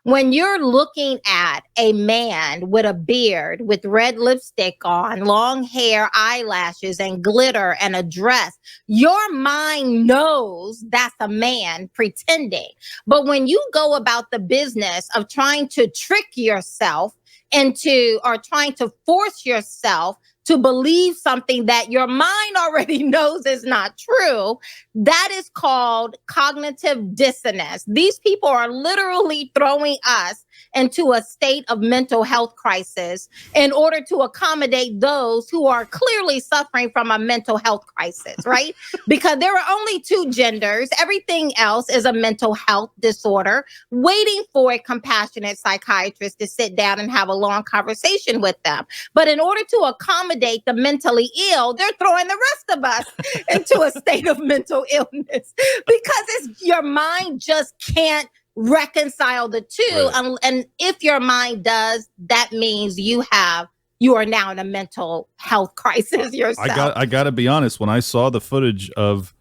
when you're looking at a man with a beard, with red lipstick on, long hair, eyelashes, and glitter, and a dress, your mind knows that's a man pretending. But when you go about the business of trying to trick yourself into, or trying to force yourself to believe something that your mind already knows is not true, that is called cognitive dissonance. These people are literally throwing us into a state of mental health crisis in order to accommodate those who are clearly suffering from a mental health crisis, right? Because there are only two genders. Everything else is a mental health disorder, waiting for a compassionate psychiatrist to sit down and have a long conversation with them. But in order to accommodate the mentally ill, they're throwing the rest of us into a state of mental illness because your mind just can't reconcile the two. Right. And if your mind does, that means you are now in a mental health crisis yourself. I got to be honest. When I saw the footage of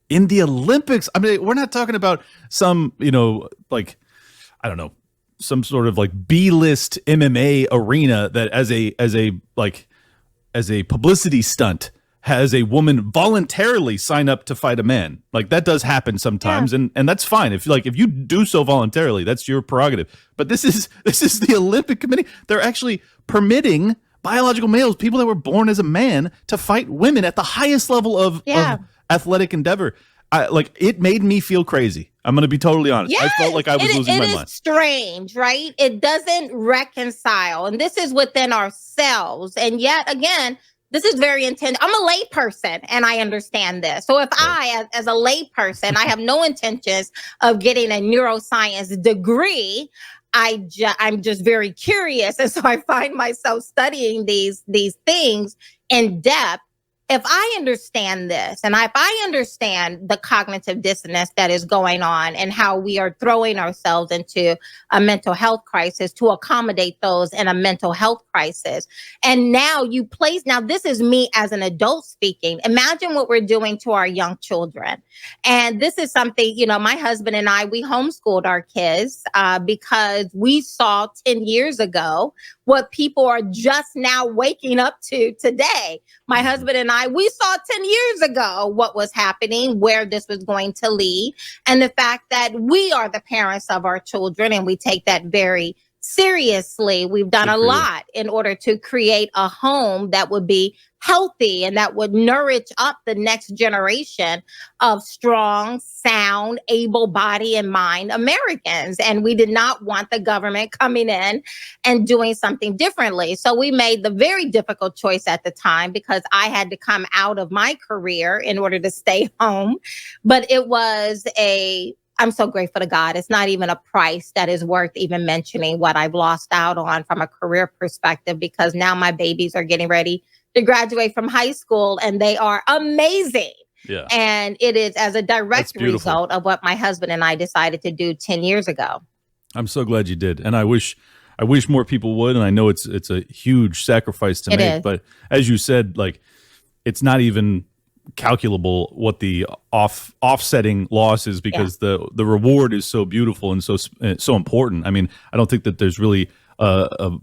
in the Olympics, I mean, we're not talking about some, like, I don't know, some sort of like B-list MMA arena that as a publicity stunt has a woman voluntarily sign up to fight a man. Like that does happen sometimes, and that's fine. If you do so voluntarily, that's your prerogative. But this is the Olympic Committee. They're actually permitting biological males, people that were born as a man, to fight women at the highest level of athletic endeavor. It made me feel crazy. I'm going to be totally honest. Yes, I felt like I was losing my mind. It is strange, right? It doesn't reconcile. And this is within ourselves. And yet again, this is very intense. I'm a lay person and I understand this. So if I, as a lay person, I have no intentions of getting a neuroscience degree, I'm just very curious. And so I find myself studying these things in depth. If I understand this, and if I understand the cognitive dissonance that is going on and how we are throwing ourselves into a mental health crisis to accommodate those in a mental health crisis. And now this is me as an adult speaking. Imagine what we're doing to our young children. And this is something, my husband and I, we homeschooled our kids because we saw 10 years ago what people are just now waking up to today. My husband and I, we saw 10 years ago what was happening, where this was going to lead, and the fact that we are the parents of our children and we take that very seriously. We've done a lot in order to create a home that would be healthy and that would nourish up the next generation of strong, sound, able body and mind Americans. And we did not want the government coming in and doing something differently. So we made the very difficult choice at the time because I had to come out of my career in order to stay home. But it was I'm so grateful to God. It's not even a price that is worth even mentioning what I've lost out on from a career perspective, because now my babies are getting ready to graduate from high school and they are amazing. Yeah. And it is as a direct result of what my husband and I decided to do 10 years ago. I'm so glad you did. And I wish more people would. And I know it's a huge sacrifice to make, but as you said, like, it's not even calculable what the offsetting loss is, because the reward is so beautiful and so important. I mean, I don't think that there's really a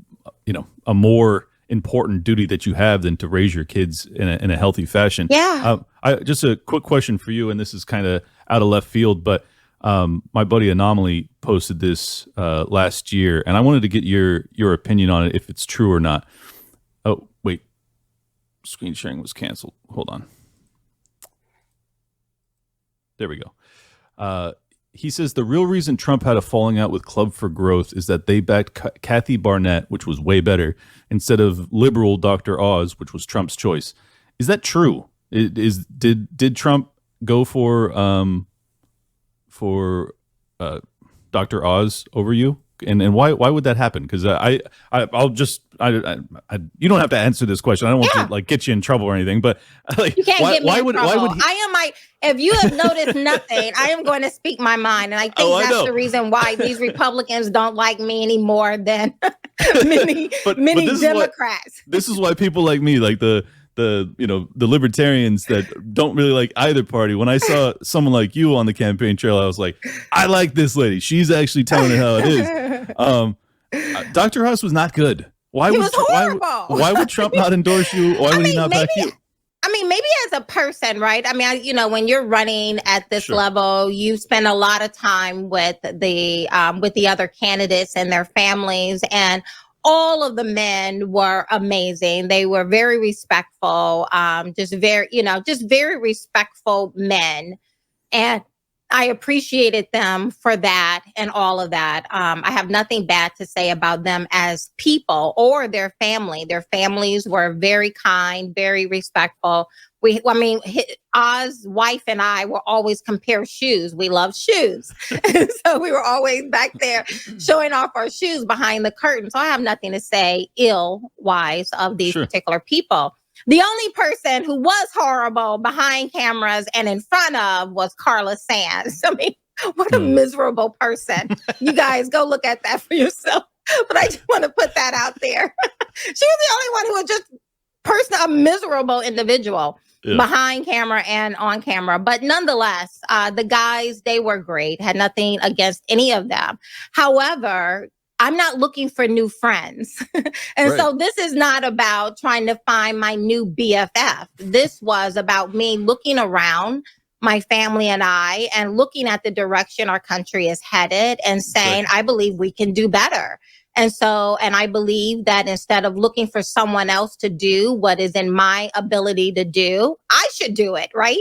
more important duty that you have than to raise your kids in a healthy fashion. Yeah. Just a quick question for you, and this is kind of out of left field, but my buddy Anomaly posted this last year, and I wanted to get your opinion on it, if it's true or not. Oh, wait. Screen sharing was canceled. Hold on. There we go. He says the real reason Trump had a falling out with Club for Growth is that they backed Kathy Barnett, which was way better, instead of liberal Dr. Oz, which was Trump's choice. Is that true? Did Trump go for Dr. Oz over you? And why would that happen? Because I'll just you don't have to answer this question. I don't want to like get you in trouble or anything, but like, You can't get me in trouble. Why would if you have noticed nothing, I am going to speak my mind. And I think that's the reason why these Republicans don't like me any more than many Democrats. This is why people like me, like the libertarians that don't really like either party. When I saw someone like you on the campaign trail, I was like, I like this lady. She's actually telling it how it is. Dr. Oz was not good. Why would Trump not endorse you? Why would he not back you? I mean, maybe as a person, right? I mean, when you're running at this level, you spend a lot of time with the other candidates and their families, and all of the men were amazing. They were very respectful, just very respectful men. And I appreciated them for that and all of that. I have nothing bad to say about them as people or their family. Their families were very kind, very respectful. Oz's wife and I will always compare shoes. We love shoes. So we were always back there showing off our shoes behind the curtain. So I have nothing to say ill-wise of these particular people. The only person who was horrible behind cameras and in front of was Carla Sands. I mean, what a miserable person. You guys go look at that for yourself. But I just want to put that out there. She was the only one who was just a miserable individual behind camera and on camera. But nonetheless, the guys, they were great. Had nothing against any of them. However, I'm not looking for new friends. So this is not about trying to find my new BFF. This was about me looking around my family and I and looking at the direction our country is headed and saying, I believe we can do better. And I believe that instead of looking for someone else to do what is in my ability to do, I should do it, right?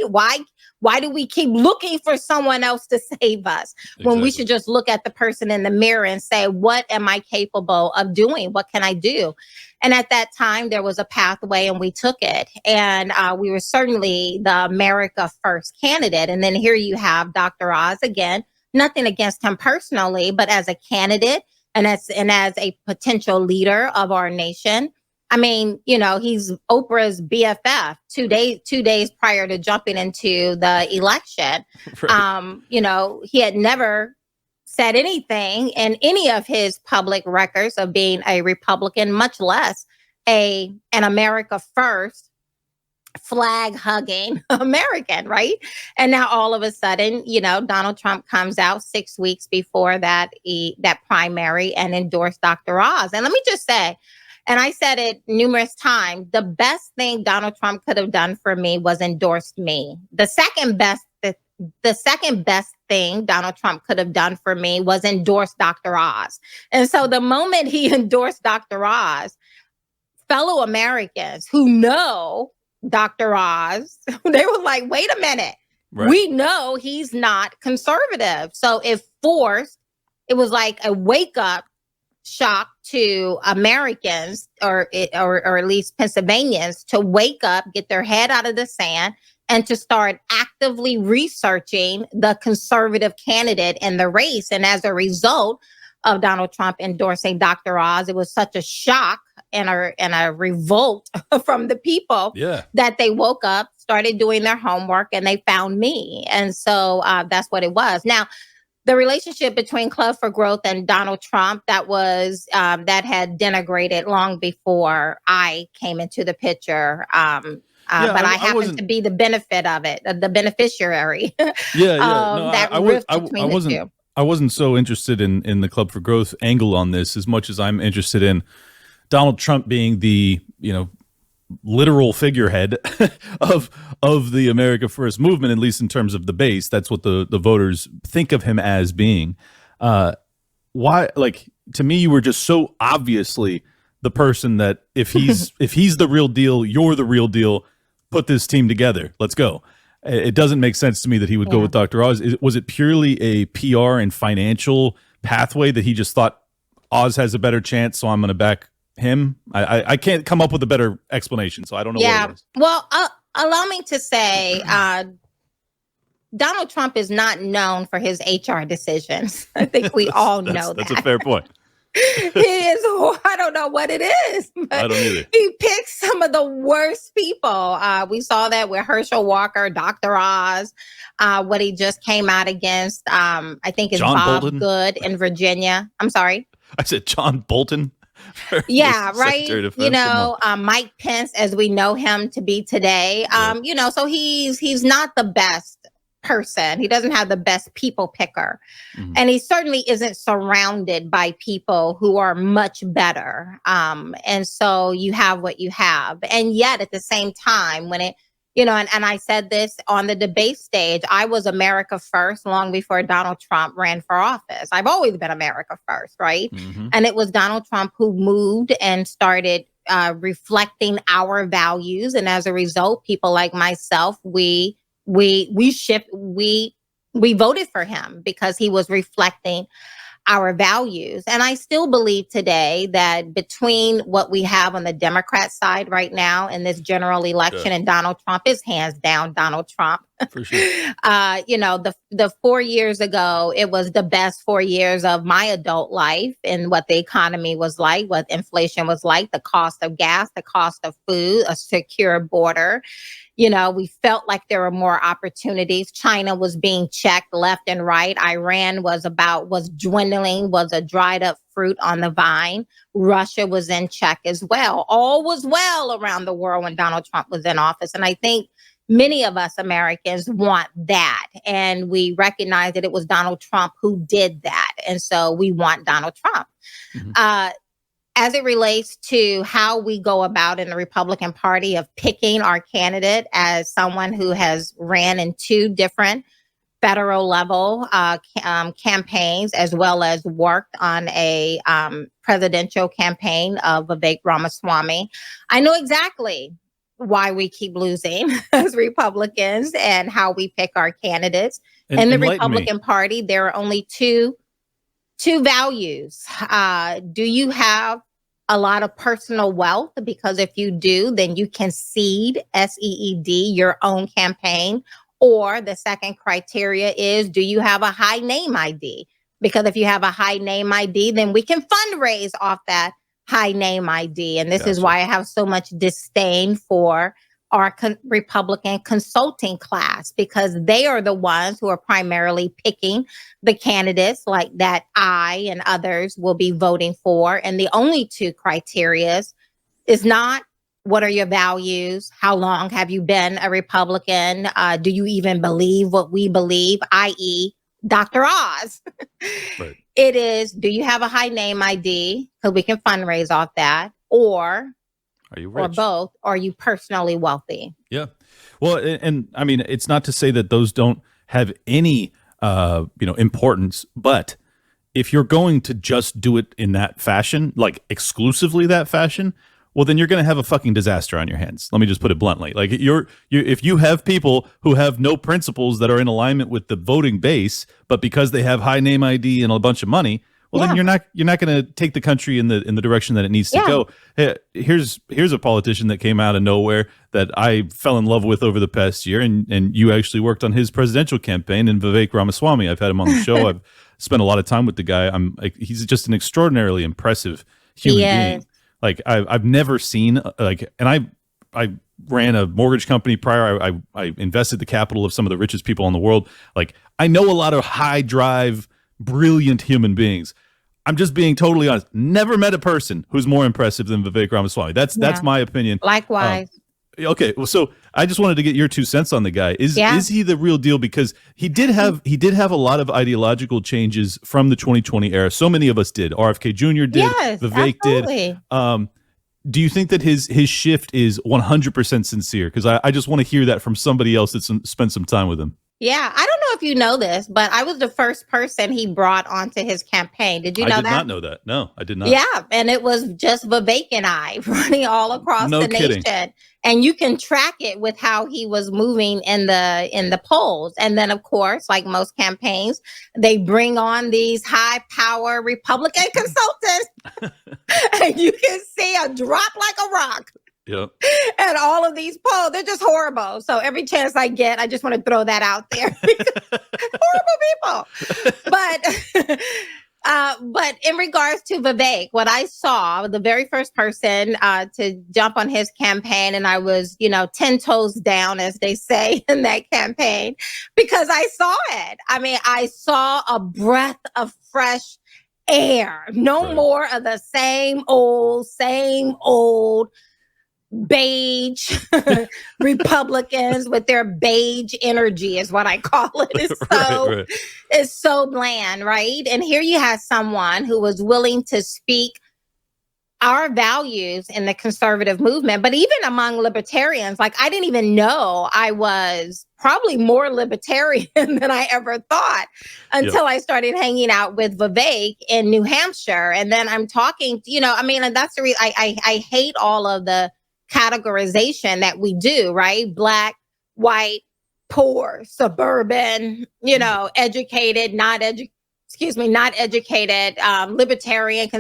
Why do we keep looking for someone else to save us when we should just look at the person in the mirror and say, what am I capable of doing? What can I do? And at that time, there was a pathway and we took it. And we were certainly the America First candidate. And then here you have Dr. Oz again, nothing against him personally, but as a candidate and as a potential leader of our nation. I mean, he's Oprah's BFF 2 days prior to jumping into the election. He had never said anything in any of his public records of being a Republican, much less an America First flag hugging American, right? And now all of a sudden, Donald Trump comes out 6 weeks before that primary and endorsed Dr. Oz. And let me just say, and I said it numerous times, the best thing Donald Trump could have done for me was endorsed me. The second best thing Donald Trump could have done for me was endorse Dr. Oz. And so the moment he endorsed Dr. Oz, fellow Americans who know Dr. Oz, they were like, wait a minute, we know he's not conservative. So it was like a wake up shock to Americans or at least Pennsylvanians to wake up, get their head out of the sand, and to start actively researching the conservative candidate in the race. And as a result of Donald Trump endorsing Dr. Oz, it was such a shock and a revolt from the people that they woke up, started doing their homework, and they found me. And so that's what it was. Now, the relationship between Club for Growth and Donald Trump, that had denigrated long before I came into the picture. But I happened to be the benefit of it, the beneficiary. I wasn't so interested in the Club for Growth angle on this as much as I'm interested in Donald Trump being the, literal figurehead of the America First movement, at least in terms of the base. That's what the voters think of him as being. Why, to me, you were just so obviously the person that if he's the real deal, you're the real deal. Put this team together. Let's go. It doesn't make sense to me that he would go with Dr. Oz. Was it purely a PR and financial pathway that he just thought Oz has a better chance, so I'm going to back him? I can't come up with a better explanation, so I don't know what it is. Well, allow me to say Donald Trump is not known for his HR decisions. I think we all know that. That's a fair point. He is, I don't know what it is, but I don't either. he picks some of the worst people. We saw that with Herschel Walker, Dr. Oz, what he just came out against, I think it's John Bob Bolton. Good in Virginia. I'm sorry. I said John Bolton. Yeah, right. Secretary of Defense. You know, Mike Pence, as we know him to be today. You know, so he's not the best person. He doesn't have the best people picker. And he certainly isn't surrounded by people who are much better. And so you have what you have. And yet at the same time, when it, you know, and I said this on the debate stage, I was America first long before Donald Trump ran for office. I've always been America first, right? And it was Donald Trump who moved and started reflecting our values. And as a result, people like myself, we voted for him because he was reflecting our values. And I still believe today that between what we have on the Democrat side right now in this general election and Donald Trump is hands down Donald Trump. For sure. You know, the 4 years ago, it was the best 4 years of my adult life and what the economy was like, what inflation was like, the cost of gas, the cost of food, a secure border. You know, we felt like there were more opportunities. China was being checked left and right. Iran was dwindling, was a dried up fruit on the vine. Russia was in check as well. All was well around the world when Donald Trump was in office. And I think many of us Americans want that. And we recognize that it was Donald Trump who did that. And so we want Donald Trump. As it relates to how we go about in the Republican Party of picking our candidate as someone who has ran in 2 different federal level campaigns, as well as worked on a presidential campaign of Vivek Ramaswamy, I know exactly why we keep losing as Republicans and how we pick our candidates. In the Republican Party, there are only two values. Do you have a lot of personal wealth? Because if you do, then you can seed, S-E-E-D, your own campaign. Or the second criteria is, do you have a high name ID? Because if you have a high name ID, then we can fundraise off that high name ID. And this is why I have so much disdain for our Republican consulting class, because they are the ones who are primarily picking the candidates like that I and others will be voting for. And the only 2 criteria is not what are your values? How long have you been a Republican? Do you even believe what we believe, i.e. Dr. Oz? Right. It is, do you have a high name ID? Because we can fundraise off that. Or are you rich? Or both. Are you personally wealthy? Yeah. Well, and I mean, it's not to say that those don't have any, importance, but if you're going to just do it in that fashion, like exclusively that fashion, well, then you're going to have a fucking disaster on your hands. Let me just put it bluntly. Like if you have people who have no principles that are in alignment with the voting base, but because they have high name ID and a bunch of money, well, then you're not going to take the country in the direction that it needs to go. Hey, here's a politician that came out of nowhere that I fell in love with over the past year, and you actually worked on his presidential campaign, and Vivek Ramaswamy. I've had him on the show. I've spent a lot of time with the guy. He's just an extraordinarily impressive human being. Like I've never seen and I ran a mortgage company prior. I invested the capital of some of the richest people in the world. Like I know a lot of high drive, brilliant human beings. I'm just being totally honest. Never met a person who's more impressive than Vivek Ramaswamy. That's my opinion. Likewise. Okay, well, so I just wanted to get your 2 cents on the guy. Is he the real deal? Because he did have a lot of ideological changes from the 2020 era. So many of us did. RFK Jr. did. Yes, Vivek absolutely. did. Do you think that his shift is 100% sincere? Because I just want to hear that from somebody else that's spent some time with him. Yeah, I don't know if you know this, but I was the first person he brought onto his campaign. Did you know that? I did not know that. No, I did not. Yeah, and it was just Vivek and I running all across the nation. And you can track it with how he was moving in the polls. And then, of course, like most campaigns, they bring on these high power Republican consultants. And you can see a drop like a rock. Yep. And all of these polls, they're just horrible. So every chance I get, I just want to throw that out there. Horrible people. But in regards to Vivek, what I saw, the very first person to jump on his campaign, and I was, 10 toes down, as they say in that campaign, because I saw it. I mean, I saw a breath of fresh air. No Right. more of the same old beige Republicans with their beige energy is what I call it. Right. It's so bland, right? And here you have someone who was willing to speak our values in the conservative movement, but even among libertarians, like I didn't even know I was probably more libertarian than I ever thought until I started hanging out with Vivek in New Hampshire. And then I'm talking, and that's the reason I hate all of the categorization that we do, right? Black, white, poor, suburban, educated, not educated, libertarian,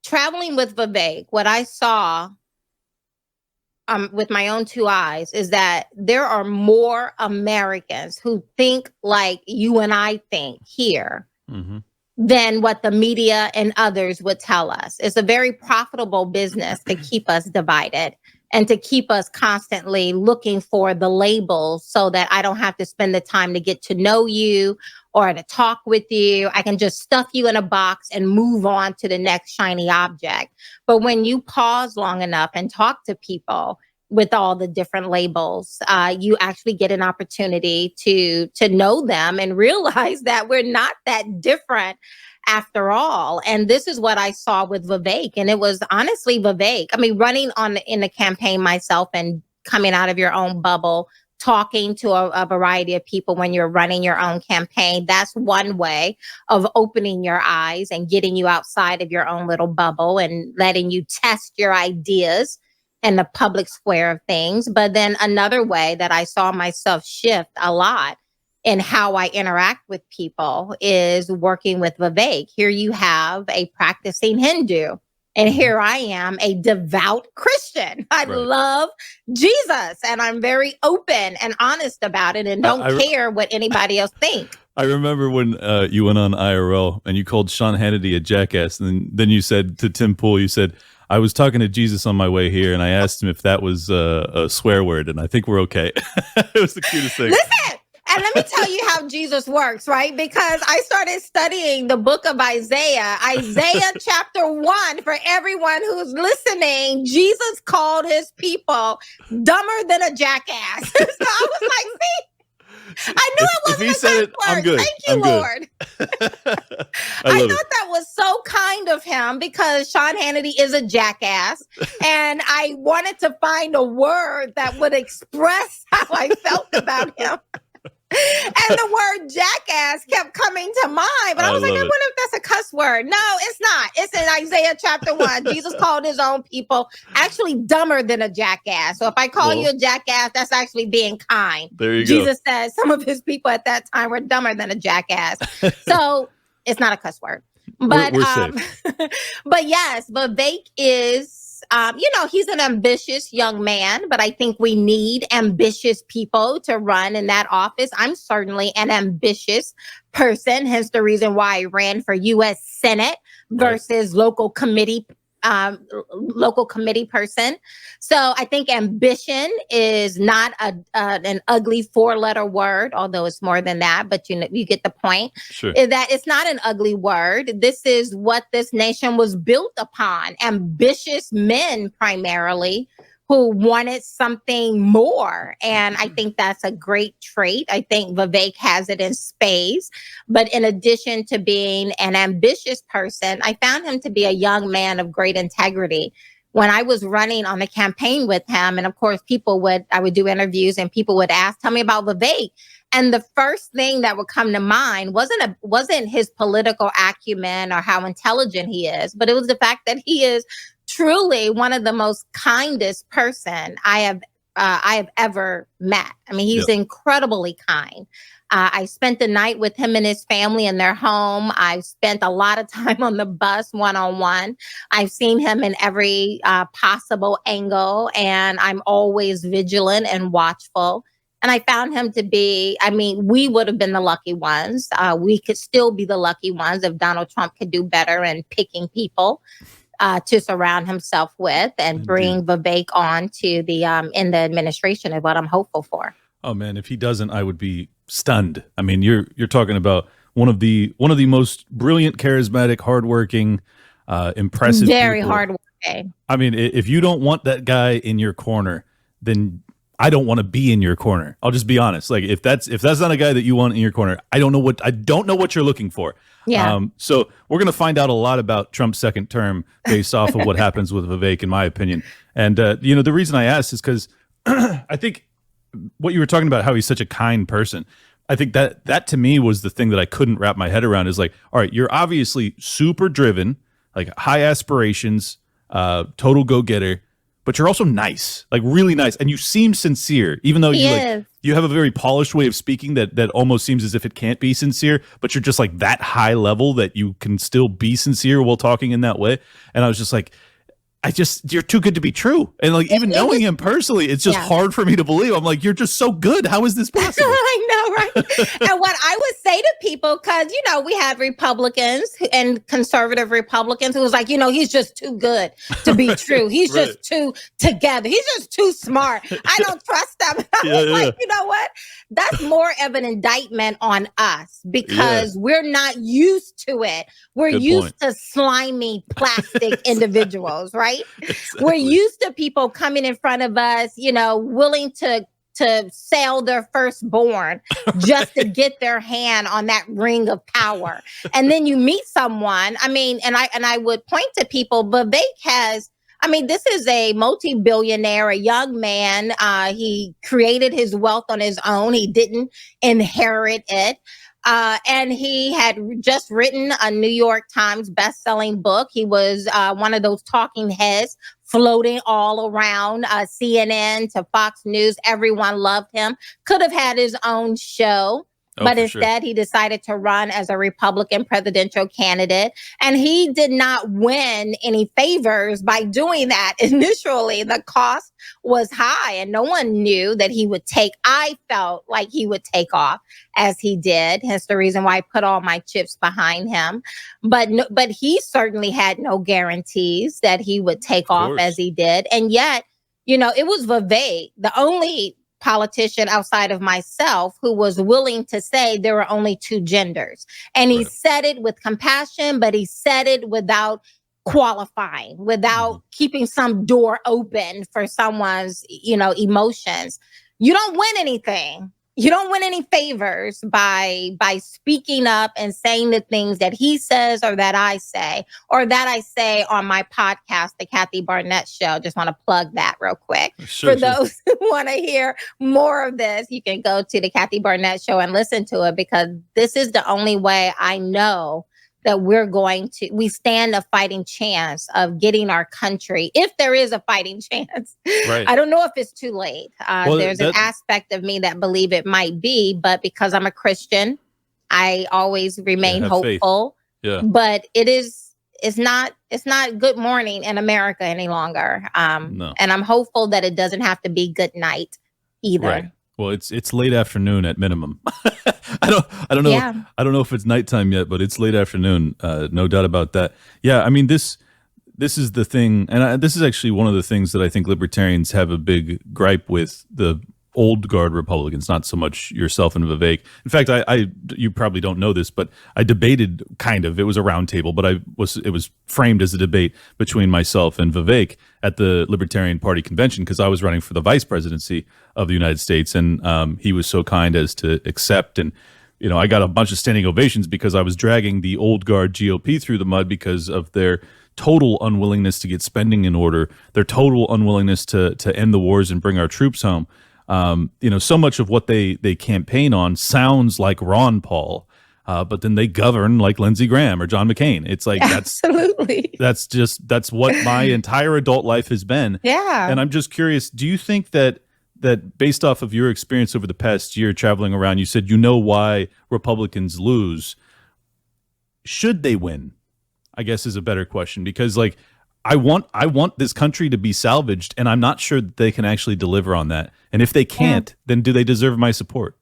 traveling with Vivek, what I saw with my own two eyes is that there are more Americans who think like you and I think here than what the media and others would tell us. It's a very profitable business to keep us divided and to keep us constantly looking for the labels so that I don't have to spend the time to get to know you or to talk with you. I can just stuff you in a box and move on to the next shiny object. But when you pause long enough and talk to people with all the different labels, you actually get an opportunity to know them and realize that we're not that different after all. And this is what I saw with Vivek. And it was honestly Vivek. I mean, running in the campaign myself and coming out of your own bubble, talking to a variety of people when you're running your own campaign. That's one way of opening your eyes and getting you outside of your own little bubble and letting you test your ideas in the public square of things. But then another way that I saw myself shift a lot in how I interact with people is working with Vivek. Here you have a practicing Hindu, and here I am, a devout Christian. I love Jesus, and I'm very open and honest about it and don't care what anybody else thinks. I remember when you went on IRL and you called Sean Hannity a jackass, and then you said to Tim Pool, you said, I was talking to Jesus on my way here, and I asked him if that was a swear word, and I think we're okay. It was the cutest thing. Listen! And let me tell you how Jesus works, right? Because I started studying the book of Isaiah chapter 1, for everyone who's listening. Jesus called his people dumber than a jackass. So I was like, see, I knew it wasn't if he said it, I'm good. Thank you, Lord. I thought that was so kind of him because Sean Hannity is a jackass. And I wanted to find a word that would express how I felt about him. And the word jackass kept coming to mind, but I was like, I wonder if that's a cuss word. No, it's not. It's in Isaiah chapter 1. Jesus called his own people actually dumber than a jackass. So if I call you a jackass, that's actually being kind. There you go. Jesus said some of his people at that time were dumber than a jackass. So it's not a cuss word. But we're safe. But yes, Vivek is he's an ambitious young man, but I think we need ambitious people to run in that office. I'm certainly an ambitious person, hence the reason why I ran for U.S. Senate versus local committee person. So I think ambition is not an ugly 4-letter word, although it's more than that, but you get the point. Sure. Is that it's not an ugly word. This is what this nation was built upon. Ambitious men primarily who wanted something more. And I think that's a great trait. I think Vivek has it in spades. But in addition to being an ambitious person, I found him to be a young man of great integrity. When I was running on the campaign with him, and of course, I would do interviews and people would ask, tell me about Vivek. And the first thing that would come to mind wasn't his political acumen or how intelligent he is, but it was the fact that he is truly one of the most kindest person I have ever met. I mean, he's incredibly kind. I spent the night with him and his family in their home. I've spent a lot of time on the bus one-on-one. I've seen him in every possible angle, and I'm always vigilant and watchful. And I found him to be, I mean, we would have been the lucky ones. We could still be the lucky ones if Donald Trump could do better in picking people to surround himself with and bring Vivek on to the in the administration is what I'm hopeful for. Oh man, if he doesn't, I would be stunned. I mean, you're talking about one of the most brilliant, charismatic, hardworking, impressive, very people. hardworking. I mean, if you don't want that guy in your corner, then I don't want to be in your corner. I'll just be honest. Like if that's not a guy that you want in your corner, I don't know what you're looking for. Yeah. So we're going to find out a lot about Trump's second term based off of what happens with Vivek, in my opinion. And the reason I asked is because I think what you were talking about, how he's such a kind person. I think that to me was the thing that I couldn't wrap my head around. Is like, all right, you're obviously super driven, like high aspirations, total go-getter, but you're also nice, like really nice, and you seem sincere, even though you have a very polished way of speaking that almost seems as if it can't be sincere, but you're just like that high level that you can still be sincere while talking in that way. And I was just like, you're too good to be true. And like, even knowing him personally, it's just hard for me to believe. I'm like, you're just so good. How is this possible? I know, right? And what I would say to people, because, we have Republicans and conservative Republicans who was like, he's just too good to be true. He's just too together. He's just too smart. I don't trust them. I was like, you know what? That's more of an indictment on us because we're not used to it. We're used to slimy plastic individuals, right? Exactly. We're used to people coming in front of us, willing to sell their firstborn just to get their hand on that ring of power. And then you meet someone, and I would point to people, Vivek has, this is a multi-billionaire, a young man. He created his wealth on his own. He didn't inherit it. And he had just written a New York Times best-selling book. He was one of those talking heads floating all around CNN to Fox News. Everyone loved him. Could have had his own show. But instead, he decided to run as a Republican presidential candidate. And he did not win any favors by doing that. Initially, the cost was high and no one knew that I felt like he would take off as he did. Hence the reason why I put all my chips behind him. But he certainly had no guarantees that he would take off as he did. And yet, it was Vivek, the only politician outside of myself who was willing to say there were only two genders. And he said it with compassion, but he said it without qualifying, without keeping some door open for someone's, emotions. You don't win anything. You don't win any favors by speaking up and saying the things that he says or that I say on my podcast, The Kathy Barnett Show. Just want to plug that real quick. For those who want to hear more of this, you can go to The Kathy Barnett Show and listen to it because this is the only way I know that we stand a fighting chance of getting our country, if there is a fighting chance. Right. I don't know if it's too late. There's an aspect of me that believe it might be, but because I'm a Christian, I always remain hopeful. Yeah. But it's not good morning in America any longer. No. And I'm hopeful that it doesn't have to be good night either. Right. Well, it's late afternoon at minimum. I don't know. Yeah. I don't know if it's nighttime yet, but it's late afternoon. No doubt about that. Yeah, this is the thing, and this is actually one of the things that I think libertarians have a big gripe with the old guard Republicans, not so much yourself and Vivek. In fact, you probably don't know this, but I debated it was a round table, but it was framed as a debate between myself and Vivek at the Libertarian Party convention because I was running for the vice presidency of the United States, and he was so kind as to accept. And I got a bunch of standing ovations because I was dragging the old guard GOP through the mud because of their total unwillingness to get spending in order, their total unwillingness to end the wars and bring our troops home. So much of what they campaign on sounds like Ron Paul, but then they govern like Lindsey Graham or John McCain. It's like, absolutely. That's what my entire adult life has been. Yeah. And I'm just curious, do you think that that based off of your experience over the past year traveling around, you said you know why Republicans lose. Should they win? I guess is a better question, because like I want this country to be salvaged, and I'm not sure that they can actually deliver on that. And if they can't, then do they deserve my support?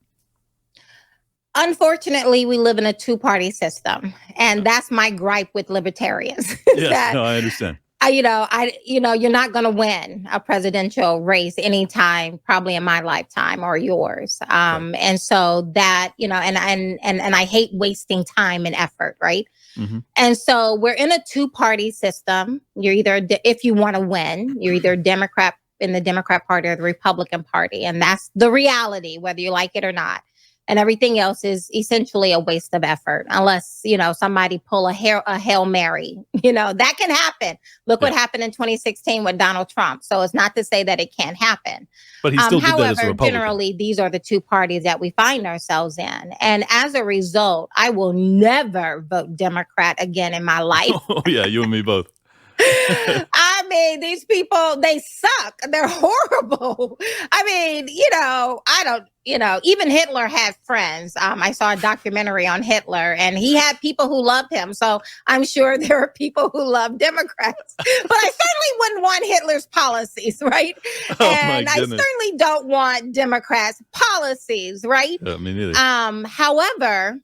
Unfortunately, we live in a two-party system, and that's my gripe with libertarians. Yeah, no, I understand. You're not going to win a presidential race anytime, probably in my lifetime or yours. And so that, and I hate wasting time and effort, right? Mm-hmm. And so we're in a two-party system. You're either, if you want to win, you're either Democrat in the Democrat Party or the Republican Party, and that's the reality, whether you like it or not. And everything else is essentially a waste of effort, unless, somebody pull a Hail Mary. That can happen. Look what happened in 2016 with Donald Trump. So it's not to say that it can't happen. But he still did that as a Republican. Generally, these are the two parties that we find ourselves in. And as a result, I will never vote Democrat again in my life. Oh, yeah, you and me both. I mean, these people, they suck. They're horrible. I mean, even Hitler had friends. I saw a documentary on Hitler, and he had people who loved him. So I'm sure there are people who love Democrats, but I certainly wouldn't want Hitler's policies, right? And I certainly don't want Democrats' policies, right? Me neither. However,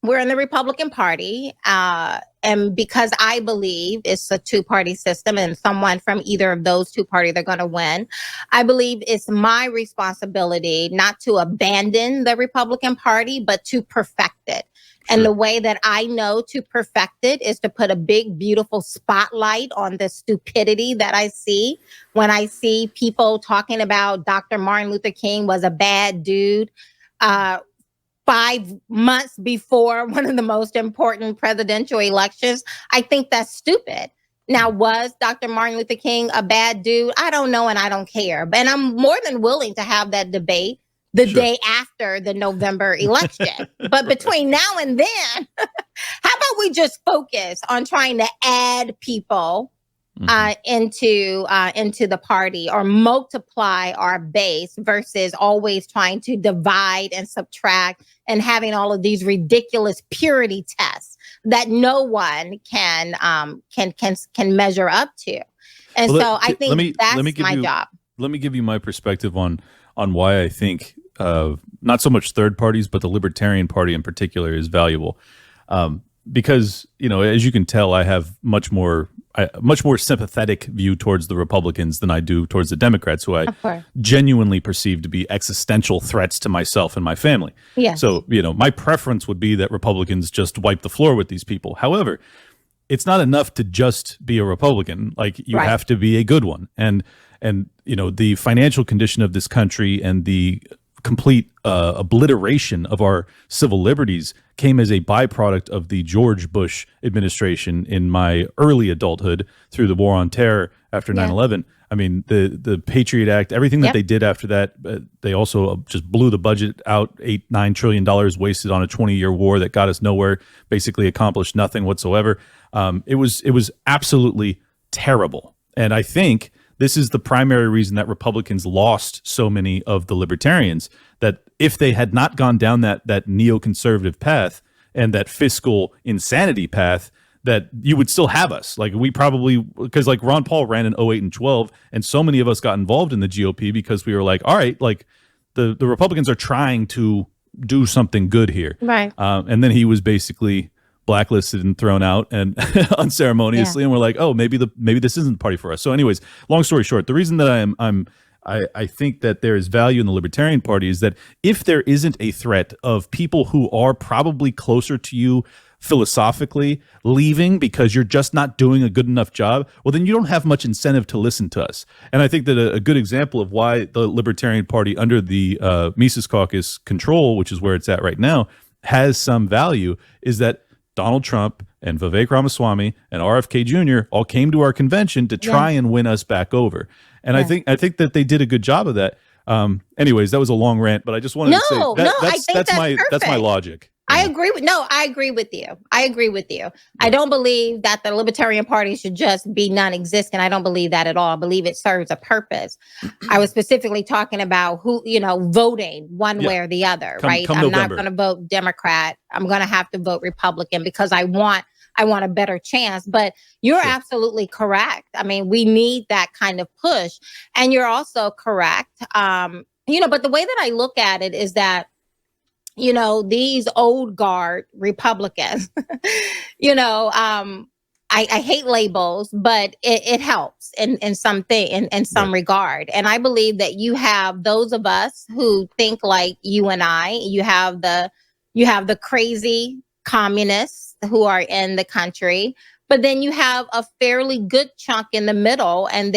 we're in the Republican Party, and because I believe it's a two-party system and someone from either of those two parties are going to win, I believe it's my responsibility not to abandon the Republican Party, but to perfect it. Sure. And the way that I know to perfect it is to put a big, beautiful spotlight on the stupidity that I see when I see people talking about Dr. Martin Luther King was a bad dude. 5 months before one of the most important presidential elections. I think that's stupid. Now, was Dr. Martin Luther King a bad dude? I don't know, and I don't care. And I'm more than willing to have that debate the day after the November election. But between now and then, how about we just focus on trying to add people into the party, or multiply our base, versus always trying to divide and subtract and having all of these ridiculous purity tests that no one can measure up to. And I think that's my job. Let me give you my perspective on why I think not so much third parties, but the Libertarian Party in particular is valuable. Because, as you can tell, I have much more sympathetic view towards the Republicans than I do towards the Democrats, who I genuinely perceive to be existential threats to myself and my family. Yes. So, my preference would be that Republicans just wipe the floor with these people. However, it's not enough to just be a Republican. Like, you have to be a good one. And the financial condition of this country and the complete obliteration of our civil liberties came as a byproduct of the George Bush administration in my early adulthood through the war on terror after 9/11. I mean, the Patriot Act, everything that they did after that, they also just blew the budget out, $8-9 trillion wasted on a 20-year war that got us nowhere, basically accomplished nothing whatsoever. It was absolutely terrible. And I think this is the primary reason that Republicans lost so many of the libertarians, that if they had not gone down that neoconservative path and that fiscal insanity path, that you would still have us. Like, we probably, because like Ron Paul ran in 08 and 12, and so many of us got involved in the GOP because we were like, all right, like the Republicans are trying to do something good here. Right. And then he was basically blacklisted and thrown out and unceremoniously, and we're like, oh, maybe this isn't the party for us. So anyways, long story short, the reason that I think that there is value in the Libertarian Party is that if there isn't a threat of people who are probably closer to you philosophically leaving because you're just not doing a good enough job, well, then you don't have much incentive to listen to us. And I think that a good example of why the Libertarian Party under the Mises Caucus control, which is where it's at right now, has some value is that Donald Trump and Vivek Ramaswamy and RFK Jr. all came to our convention to try and win us back over. And I think that they did a good job of that. Anyways, that was a long rant, but I just wanted to say that's my logic. I agree with you. I agree with you. I don't believe that the Libertarian Party should just be non-existent. I don't believe that at all. I believe it serves a purpose. I was specifically talking about who, voting one way or the other, right? Come I'm November. not going to vote Democrat. I'm going to have to vote Republican because I want a better chance. But you're absolutely correct. I mean, we need that kind of push. And you're also correct. But the way that I look at it is that, these old guard Republicans, I hate labels, but it helps in some regard. And I believe that you have those of us who think like you and I. You have the crazy communists who are in the country, but then you have a fairly good chunk in the middle, and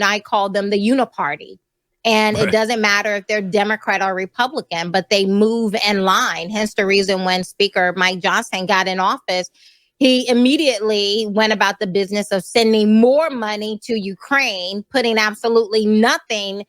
I call them the uniparty. And it doesn't matter if they're Democrat or Republican, but they move in line. Hence the reason when Speaker Mike Johnson got in office, he immediately went about the business of sending more money to Ukraine, putting absolutely nothing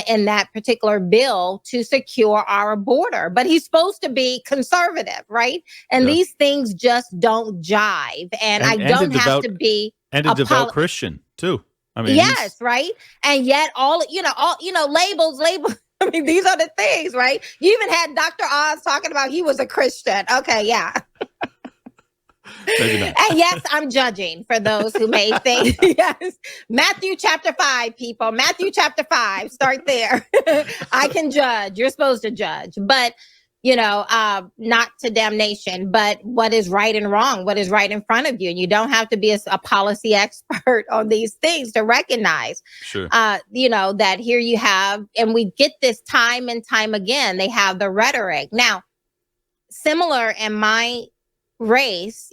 in that particular bill to secure our border. But he's supposed to be conservative, right? And these things just don't jive. And I don't have to be a devout Christian too. I mean, yes, right. And yet labels. I mean, these are the things, right? You even had Dr. Oz talking about he was a Christian. Okay, yeah. Maybe not. And yes, I'm judging for those who may think, yes. Matthew chapter 5, people. Matthew chapter 5, start there. I can judge. You're supposed to judge. But, not to damnation, but what is right and wrong, what is right in front of you. And you don't have to be a policy expert on these things to recognize, that here you have, and we get this time and time again, they have the rhetoric. Now, similar in my race,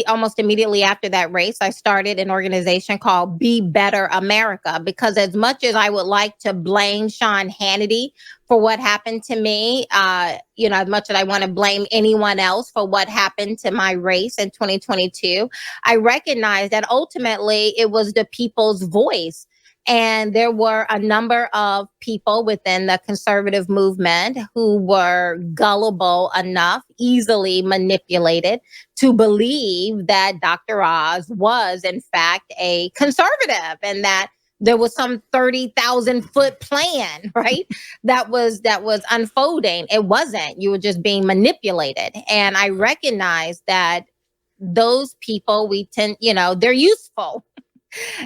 almost immediately after that race, I started an organization called Be Better America, because as much as I would like to blame Sean Hannity for what happened to me, as much as I want to blame anyone else for what happened to my race in 2022, I recognize that ultimately it was the people's voice. And there were a number of people within the conservative movement who were gullible enough, easily manipulated, to believe that Dr. Oz was, in fact, a conservative, and that there was some 30,000 foot plan, right? That was unfolding. It wasn't. You were just being manipulated. And I recognize that those people, they're useful.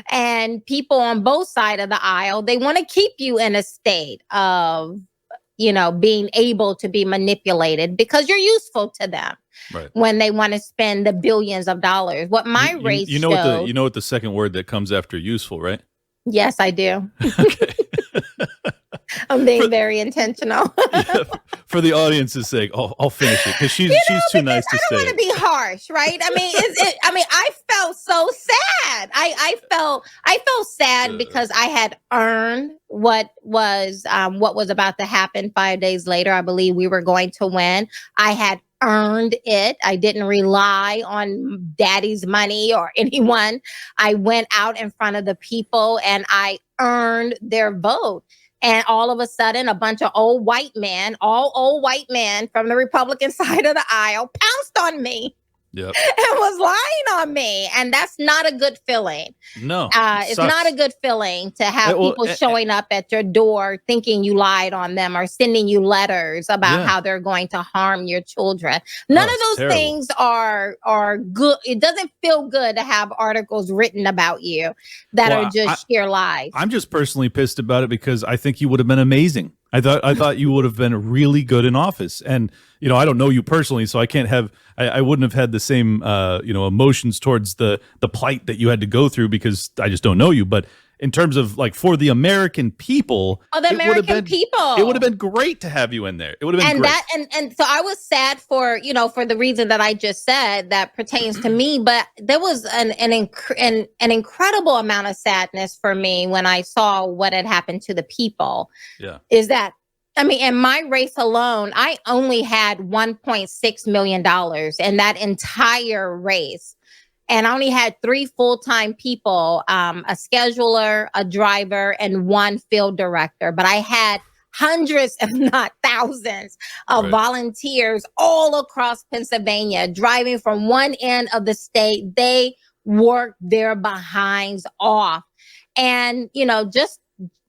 And people on both sides of the aisle, they want to keep you in a state of, being able to be manipulated because you're useful to them when they want to spend the billions of dollars. What my race showed, you know what the second word that comes after useful, right? Yes, I do. Okay. I'm being very intentional. For the audience's sake, I'll finish it because she's too nice to say. I don't want to be harsh, right? I mean, I felt so sad. I felt sad because I had earned what was about to happen 5 days later. I believe we were going to win. I had earned it. I didn't rely on daddy's money or anyone. I went out in front of the people and I earned their vote. And all of a sudden, a bunch of old white men from the Republican side of the aisle pounced on me. Yep. And was lying on me. And that's not a good feeling. No. It's not a good feeling to have people showing up at your door thinking you lied on them or sending you letters about how they're going to harm your children. None of those things are good. It doesn't feel good to have articles written about you that are just sheer lies. I'm just personally pissed about it because I think you would have been amazing. I thought you would have been really good in office. And, I don't know you personally, so I can't have, I wouldn't have had the same, emotions towards the plight that you had to go through because I just don't know you. But in terms of for the American people, it would have been great to have you in there. It would have been great. And so I was sad for the reason that I just said that pertains to me, but there was an incredible amount of sadness for me when I saw what had happened to the people. Yeah. Is that, in my race alone, I only had $1.6 million in that entire race. And I only had 3 full-time people, a scheduler, a driver, and 1 field director. But I had hundreds, if not thousands, of volunteers all across Pennsylvania, driving from one end of the state. They worked their behinds off. And,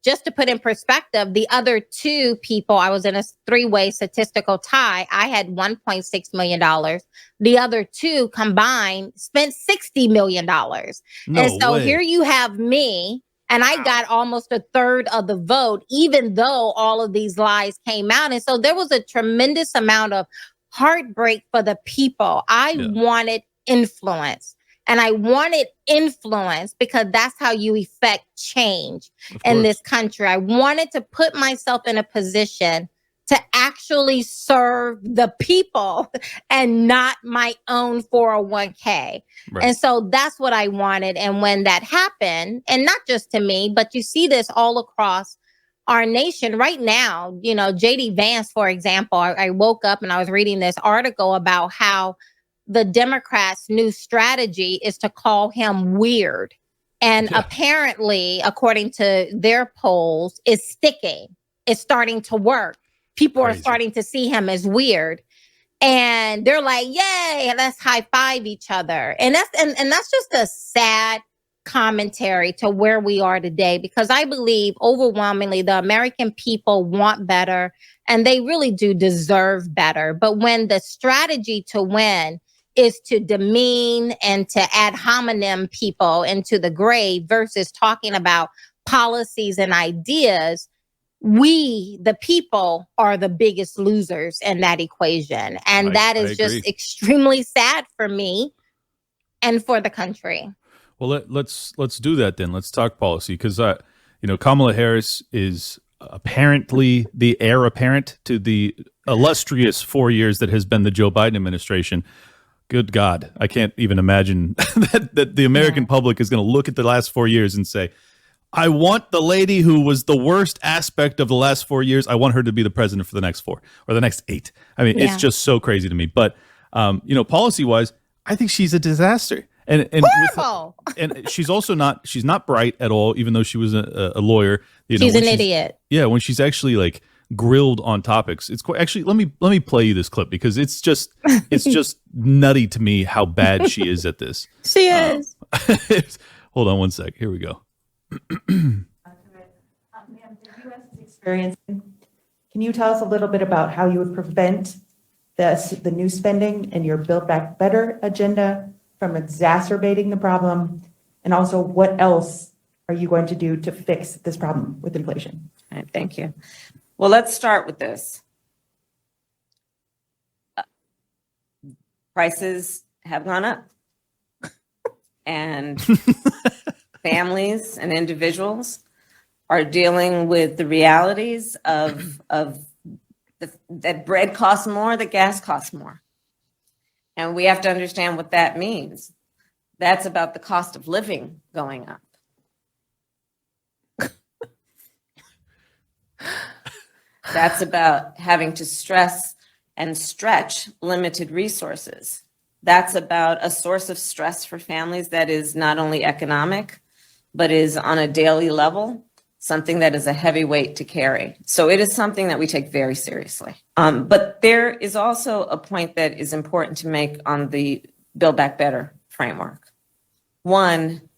just to put in perspective, the other two people, I was in a three-way statistical tie. I had $1.6 million. The other two combined spent $60 million. No and so way. here you have me, and I got almost a third of the vote, even though all of these lies came out. And so there was a tremendous amount of heartbreak for the people. I wanted influence. And I wanted influence because that's how you effect change in this country. I wanted to put myself in a position to actually serve the people and not my own 401k. Right. And so that's what I wanted. And when that happened, and not just to me, but you see this all across our nation right now, JD Vance, for example, I woke up and I was reading this article about how the Democrats' new strategy is to call him weird. And apparently, according to their polls, it's sticking. It's starting to work. People are starting to see him as weird. And they're like, yay, let's high five each other. And that's just a sad commentary to where we are today, because I believe overwhelmingly the American people want better and they really do deserve better. But when the strategy to win is to demean and to ad hominem people into the grave versus talking about policies and ideas, we, the people, are the biggest losers in that equation. And that is just extremely sad for me and for the country. Well, let's do that then. Let's talk policy, because Kamala Harris is apparently the heir apparent to the illustrious 4 years that has been the Joe Biden administration. Good God, I can't even imagine that the American public is going to look at the last 4 years and say, I want the lady who was the worst aspect of the last 4 years, I want her to be the president for the next 4 or the next 8. I mean, it's just so crazy to me. But, policy-wise, I think she's a disaster. And and she's also she's not bright at all, even though she was a lawyer. She's an idiot. Yeah, when she's actually grilled on topics, it's quite, actually, let me play you this clip, because it's just nutty to me how bad she is at this. She is. Hold on one sec. Here we go. Ma'am, the U.S. is experiencing. Can you tell us a little bit about how you would prevent the new spending and your Build Back Better agenda from exacerbating the problem? And also, what else are you going to do to fix this problem with inflation? All right, thank you. Well, let's start with this. Prices have gone up. And families and individuals are dealing with the realities of that bread costs more, that gas costs more. And we have to understand what that means. That's about the cost of living going up. That's about having to stress and stretch limited resources. That's about a source of stress for families that is not only economic, but is on a daily level, something that is a heavy weight to carry. So it is something that we take very seriously. But there is also a point that is important to make on the Build Back Better framework. One,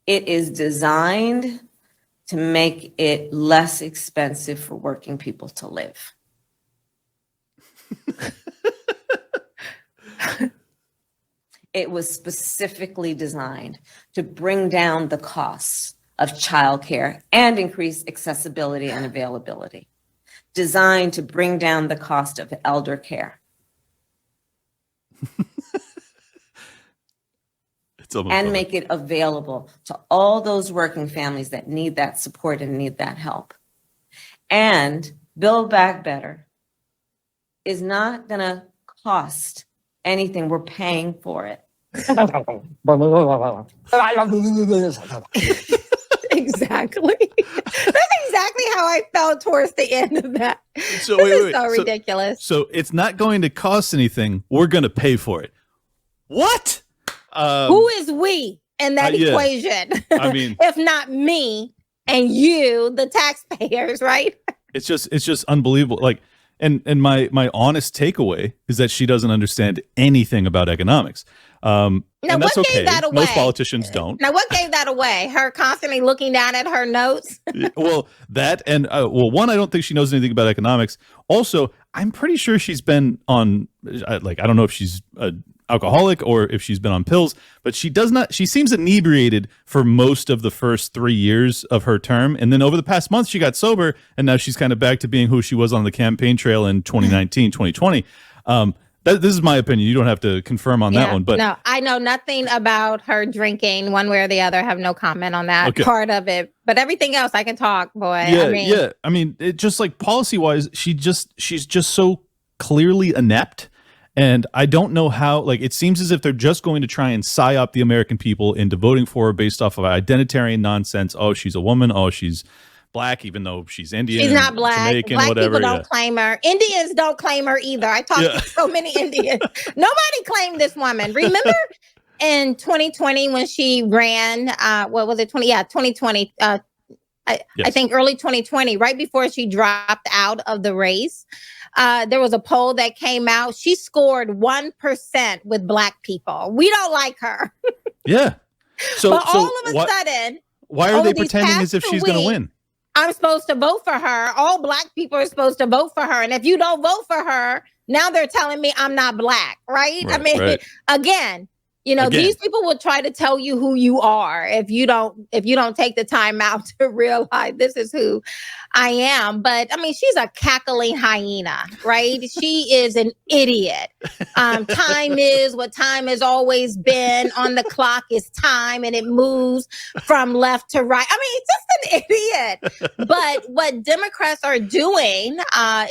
it is designed to make it less expensive for working people to live. It was specifically designed to bring down the costs of childcare and increase accessibility and availability. Designed to bring down the cost of elder care. And make it available to all those working families that need that support and need that help. And Build Back Better is not going to cost anything. We're paying for it. Exactly. That's exactly how I felt towards the end of that. So this is so ridiculous. So it's not going to cost anything. We're going to pay for it. What? Who is we in that equation? I mean, if not me and you, the taxpayers, right? It's just unbelievable. Like, and my honest takeaway is that she doesn't understand anything about economics. Now, And that's what gave okay. that away? Most politicians don't. Now, what gave that away? Her constantly looking down at her notes. Well, that and one, I don't think she knows anything about economics. Also, I'm pretty sure she's been on I don't know if she's an alcoholic or if she's been on pills, but she does not. She seems inebriated for most of the first 3 years of her term, and then over the past month, she got sober, and now she's kind of back to being who she was on the campaign trail in 2019, 2020. This is my opinion. You don't have to confirm on that one, but no, I know nothing about her drinking one way or the other. I have no comment on that part of it, but everything else I can talk, boy. I mean, it just like policy wise, she's just so clearly inept. And I don't know how, like, it seems as if they're just going to try and psyop the American people into voting for her based off of identitarian nonsense. Oh, she's a woman. Oh, she's black, even though she's Indian. She's not black. Jamaican, Black whatever, people don't claim her. Indians don't claim her either. I talked to so many Indians. Nobody claimed this woman. Remember in 2020 when she ran, what was it? 2020. I think early 2020, right before she dropped out of the race, there was a poll that came out. She scored 1% with black people. We don't like her. Yeah. But all of a sudden, why are they pretending as if she's going to win? I'm supposed to vote for her. All black people are supposed to vote for her. And if you don't vote for her, now they're telling me I'm not black, right? I mean, again, these people will try to tell you who you are if you don't take the time out to realize this is who I am. But I mean, she's a cackling hyena, right? She is an idiot. Time is what time has always been. On the clock is time, and it moves from left to right. I mean, it's just an idiot. But what Democrats are doing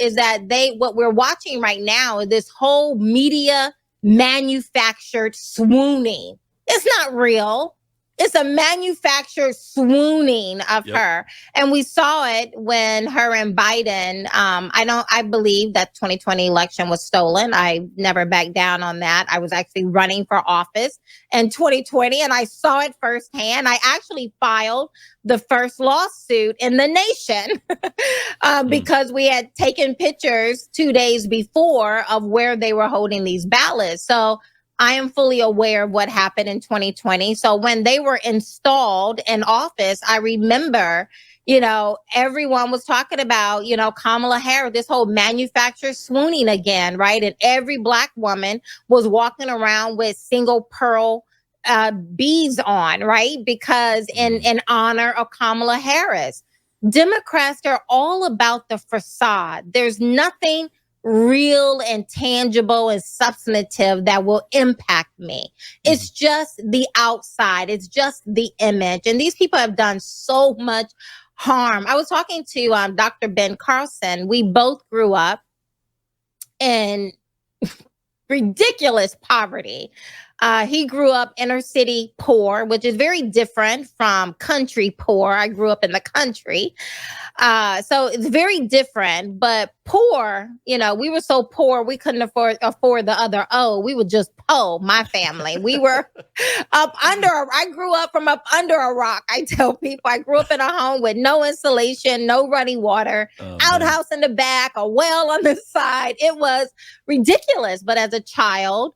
is that what we're watching right now is this whole media manufactured swooning. It's not real. It's a manufactured swooning of her. And we saw it when her and Biden, I believe that 2020 election was stolen. I never backed down on that. I was actually running for office in 2020 and I saw it firsthand. I actually filed the first lawsuit in the nation because we had taken pictures 2 days before of where they were holding these ballots. So I am fully aware of what happened in 2020. So when they were installed in office, I remember, everyone was talking about, Kamala Harris, this whole manufactured swooning again, right? And every black woman was walking around with single pearl beads on, right? Because in honor of Kamala Harris. Democrats are all about the facade. There's nothing real and tangible and substantive that will impact me. It's just the outside. It's just the image. And these people have done so much harm. I was talking to Dr. Ben Carlson. We both grew up in ridiculous poverty. He grew up inner city poor, which is very different from country poor. I grew up in the country. So it's very different, but poor, we were so poor, we couldn't afford the other O. We would just po, my family. We were I grew up from up under a rock. I tell people I grew up in a home with no insulation, no running water, outhouse in the back, a well on the side. It was ridiculous. But as a child,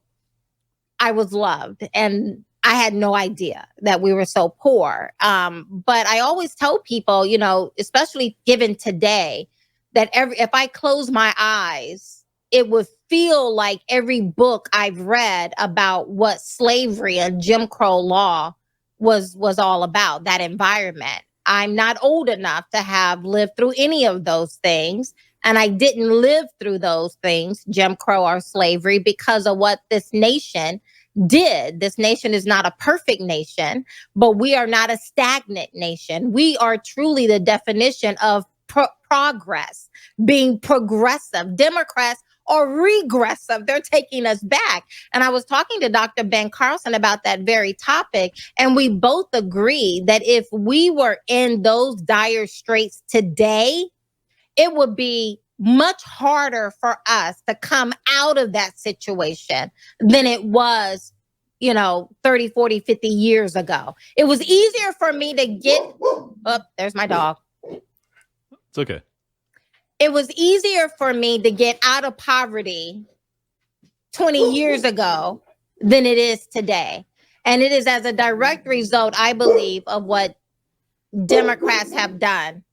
I was loved and I had no idea that we were so poor. But I always tell people, especially given today, that if I close my eyes, it would feel like every book I've read about what slavery and Jim Crow law was all about, that environment. I'm not old enough to have lived through any of those things. And I didn't live through those things, Jim Crow or slavery, because of what this nation did. This nation is not a perfect nation, but we are not a stagnant nation. We are truly the definition of progress, being progressive. Democrats are regressive. They're taking us back. And I was talking to Dr. Ben Carlson about that very topic, and we both agree that if we were in those dire straits today, it would be much harder for us to come out of that situation than it was, 30, 40, 50 years ago. It was easier for me to get, there's my dog. It's okay. it was easier for me to get out of poverty 20 years ago than it is today. And it is as a direct result, I believe, of what Democrats have done.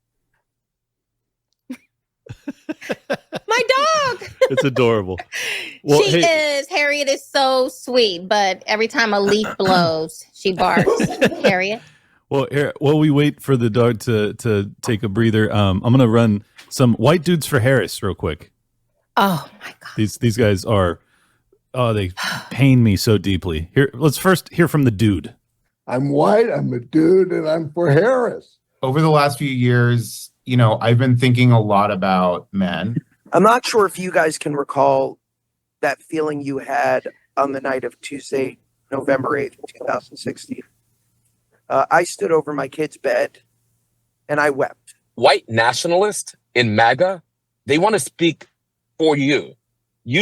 My dog. It's adorable. Well, She is. Harriet is so sweet, but every time a leaf blows, she barks. Harriet. Well, here, while we wait for the dog to take a breather, I'm gonna run some White Dudes for Harris real quick. Oh my God. These guys are, they pain me so deeply. Here, let's first hear from the dude. I'm white, I'm a dude, and I'm for Harris. Over the last few years, you know, I've been thinking a lot about men. I'm not sure if you guys can recall that feeling you had on the night of Tuesday, November 8th, 2016. I stood over my kid's bed and I wept. White nationalists in MAGA, they want to speak for you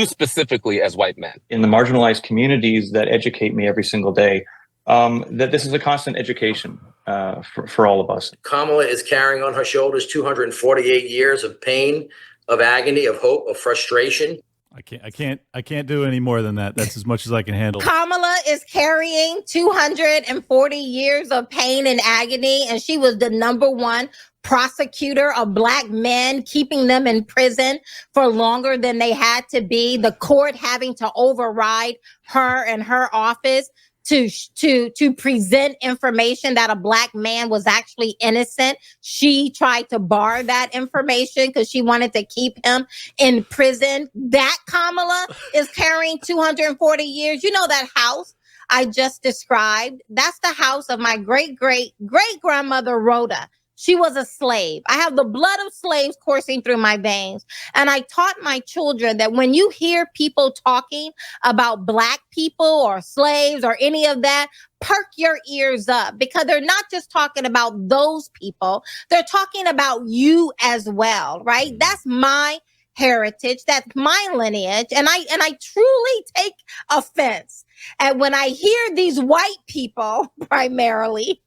specifically as white men. In the marginalized communities that educate me every single day, that this is a constant education for all of us. Kamala is carrying on her shoulders 248 years of pain, of agony, of hope, of frustration. I can't do any more than that. That's as much as I can handle. Kamala is carrying 240 years of pain and agony, and she was the #1 prosecutor of Black men, keeping them in prison for longer than they had to be. The court having to override her and her office to present information that a Black man was actually innocent. She tried to bar that information because she wanted to keep him in prison. That Kamala is carrying 240 years. You know that house I just described? That's the house of my great-great-great-grandmother Rhoda. She was a slave. I have the blood of slaves coursing through my veins. And I taught my children that when you hear people talking about Black people or slaves or any of that, perk your ears up, because they're not just talking about those people. They're talking about you as well, right? That's my heritage. That's my lineage. And I truly take offense at when I hear these white people primarily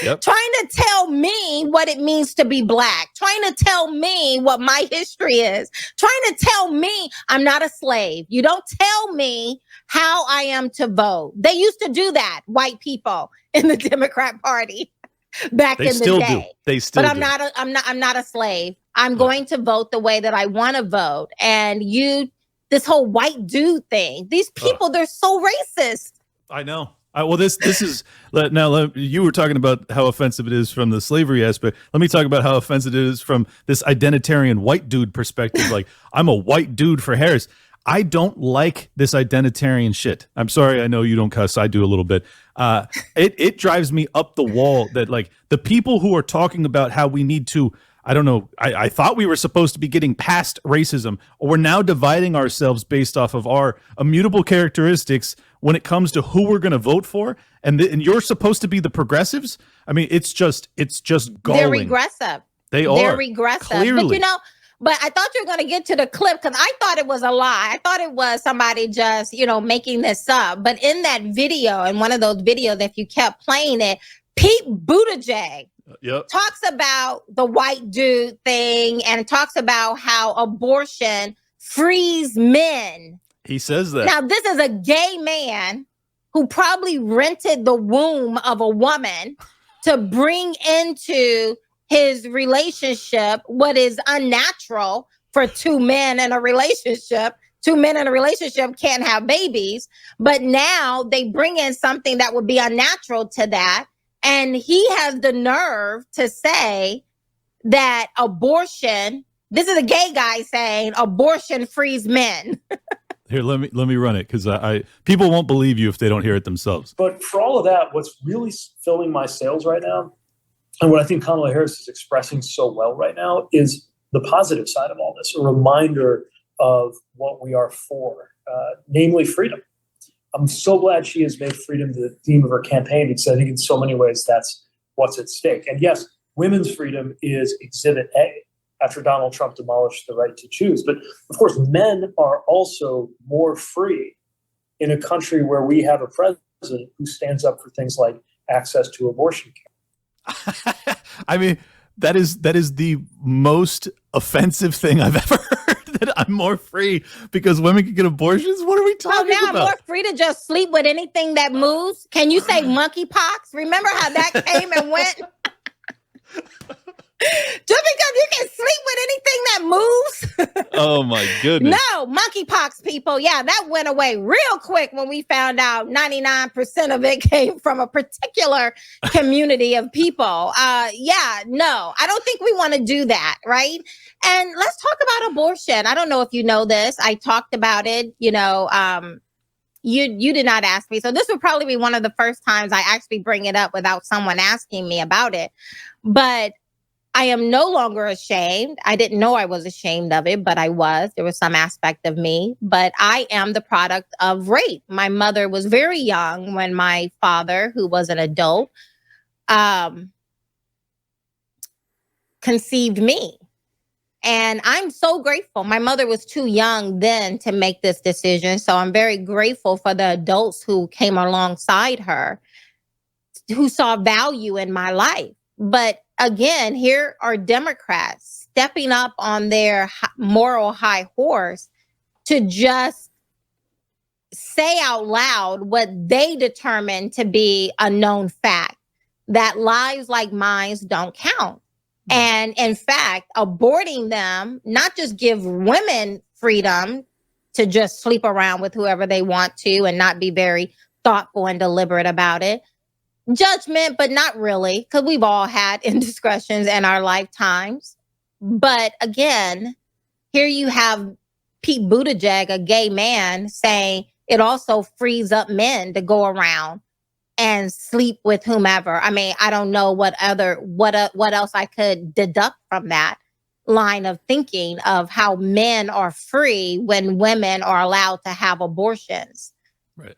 trying to tell me what it means to be Black, trying to tell me what my history is, trying to tell me I'm not a slave. You don't tell me how I am to vote. They used to do that, white people in the Democrat Party back in the day. They still do. But I'm not a slave. I'm going to vote the way that I want to vote. And this whole white dude thing, these people, they're so racist. I know. Well, this is now. You were talking about how offensive it is from the slavery aspect. Let me talk about how offensive it is from this identitarian white dude perspective. Like, I'm a white dude for Harris. I don't like this identitarian shit. I'm sorry. I know you don't cuss. I do a little bit. It drives me up the wall that, like, the people who are talking about how we need to, I don't know. I thought we were supposed to be getting past racism, or we're now dividing ourselves based off of our immutable characteristics when it comes to who we're going to vote for. And you're supposed to be the progressives. I mean, it's just galling. They're regressive. They are. They're regressive. Clearly. But I thought you were going to get to the clip because I thought it was a lie. I thought it was somebody just, making this up. But in that video, in one of those videos, if you kept playing it, Pete Buttigieg talks about the white dude thing and talks about how abortion frees men. He says that. Now, this is a gay man who probably rented the womb of a woman to bring into his relationship what is unnatural for two men in a relationship. Two men in a relationship can't have babies, but now they bring in something that would be unnatural to that. And he has the nerve to say that abortion, this is a gay guy saying abortion frees men. Here, let me run it, because people won't believe you if they don't hear it themselves. But for all of that, what's really filling my sails right now, and what I think Kamala Harris is expressing so well right now, is the positive side of all this, a reminder of what we are for, namely freedom. I'm so glad she has made freedom the theme of her campaign, because I think in so many ways that's what's at stake. And yes, women's freedom is Exhibit A after Donald Trump demolished the right to choose. But of course, men are also more free in a country where we have a president who stands up for things like access to abortion care. I mean, that is the most offensive thing I've ever heard, that I'm more free because women can get abortions? What are we So talking now I'm about? more free to just sleep with anything that moves. Can you say monkeypox? Remember how that came and went? Just because you can sleep with anything that moves? Oh my goodness. No, monkeypox, people. Yeah, that went away real quick when we found out 99% of it came from a particular community of people. No, I don't think we want to do that, right? And let's talk about abortion. I don't know if you know this. I talked about it, you did not ask me. So this would probably be one of the first times I actually bring it up without someone asking me about it. But I am no longer ashamed. I didn't know I was ashamed of it, but I was. There was some aspect of me. But I am the product of rape. My mother was very young when my father, who was an adult, conceived me. And I'm so grateful. My mother was too young then to make this decision. So I'm very grateful for the adults who came alongside her, who saw value in my life. But again, here are Democrats stepping up on their moral high horse to just say out loud what they determine to be a known fact, that lives like mine don't count. And in fact, aborting them, not just give women freedom to just sleep around with whoever they want to and not be very thoughtful and deliberate about it. Judgment, but not really, because we've all had indiscretions in our lifetimes. But again, here you have Pete Buttigieg, a gay man, saying it also frees up men to go around and sleep with whomever. I mean, I don't know what else I could deduct from that line of thinking of how men are free when women are allowed to have abortions. Right.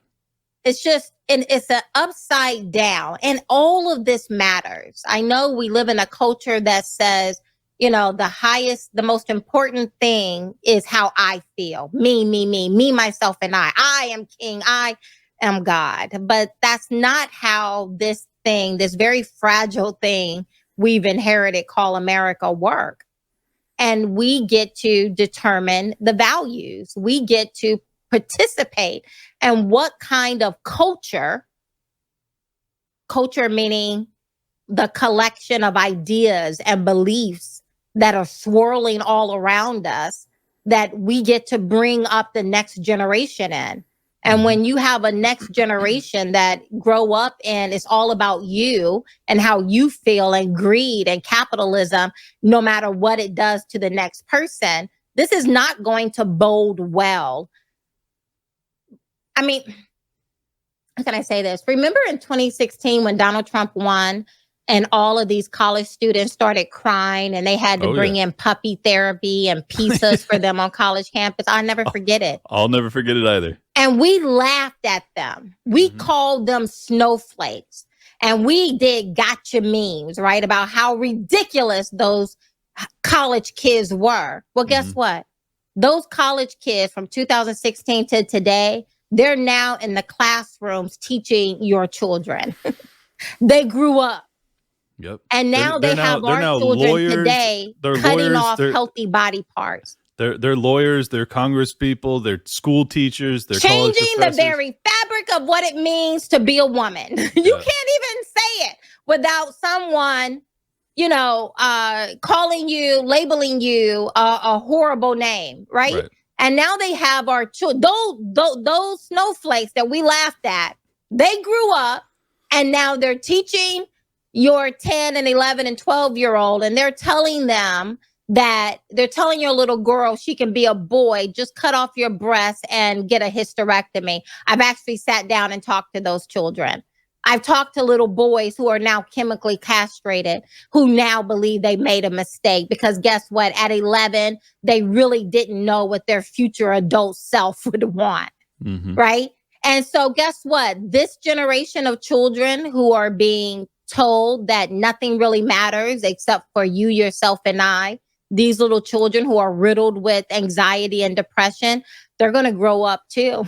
It's just, and it's an upside down. And all of this matters. I know we live in a culture that says, the most important thing is how I feel. Me, myself, and I. I am king. I am God. But that's not how this very fragile thing we've inherited called America work. And we get to determine the values. We get to participate and what kind of culture meaning the collection of ideas and beliefs that are swirling all around us, that we get to bring up the next generation in. And when you have a next generation that grow up and it's all about you and how you feel and greed and capitalism, no matter what it does to the next person, this is not going to bode well. I mean, how can I say this? Remember in 2016 when Donald Trump won and all of these college students started crying and they had to bring in puppy therapy and pizzas for them on college campus? I'll never forget it. I'll never forget it either. And we laughed at them. We called them snowflakes. And we did gotcha memes, right? About how ridiculous those college kids were. Well, guess what? Those college kids from 2016 to today, they're now in the classrooms teaching your children. They grew up. Yep. And now they have our children lawyers, today cutting off healthy body parts. They're lawyers, they're congresspeople, they're school teachers, they're college changing the very fabric of what it means to be a woman. You can't even say it without someone, calling you, labeling you a horrible name, right? And now they have our children, those snowflakes that we laughed at, they grew up and now they're teaching your 10 and 11 and 12-year-old, and they're telling your little girl she can be a boy, just cut off your breasts and get a hysterectomy. I've actually sat down and talked to those children. I've talked to little boys who are now chemically castrated, who now believe they made a mistake because guess what? At 11, they really didn't know what their future adult self would want, right? And so guess what? This generation of children who are being told that nothing really matters except for you, yourself, and I, these little children who are riddled with anxiety and depression, they're going to grow up too.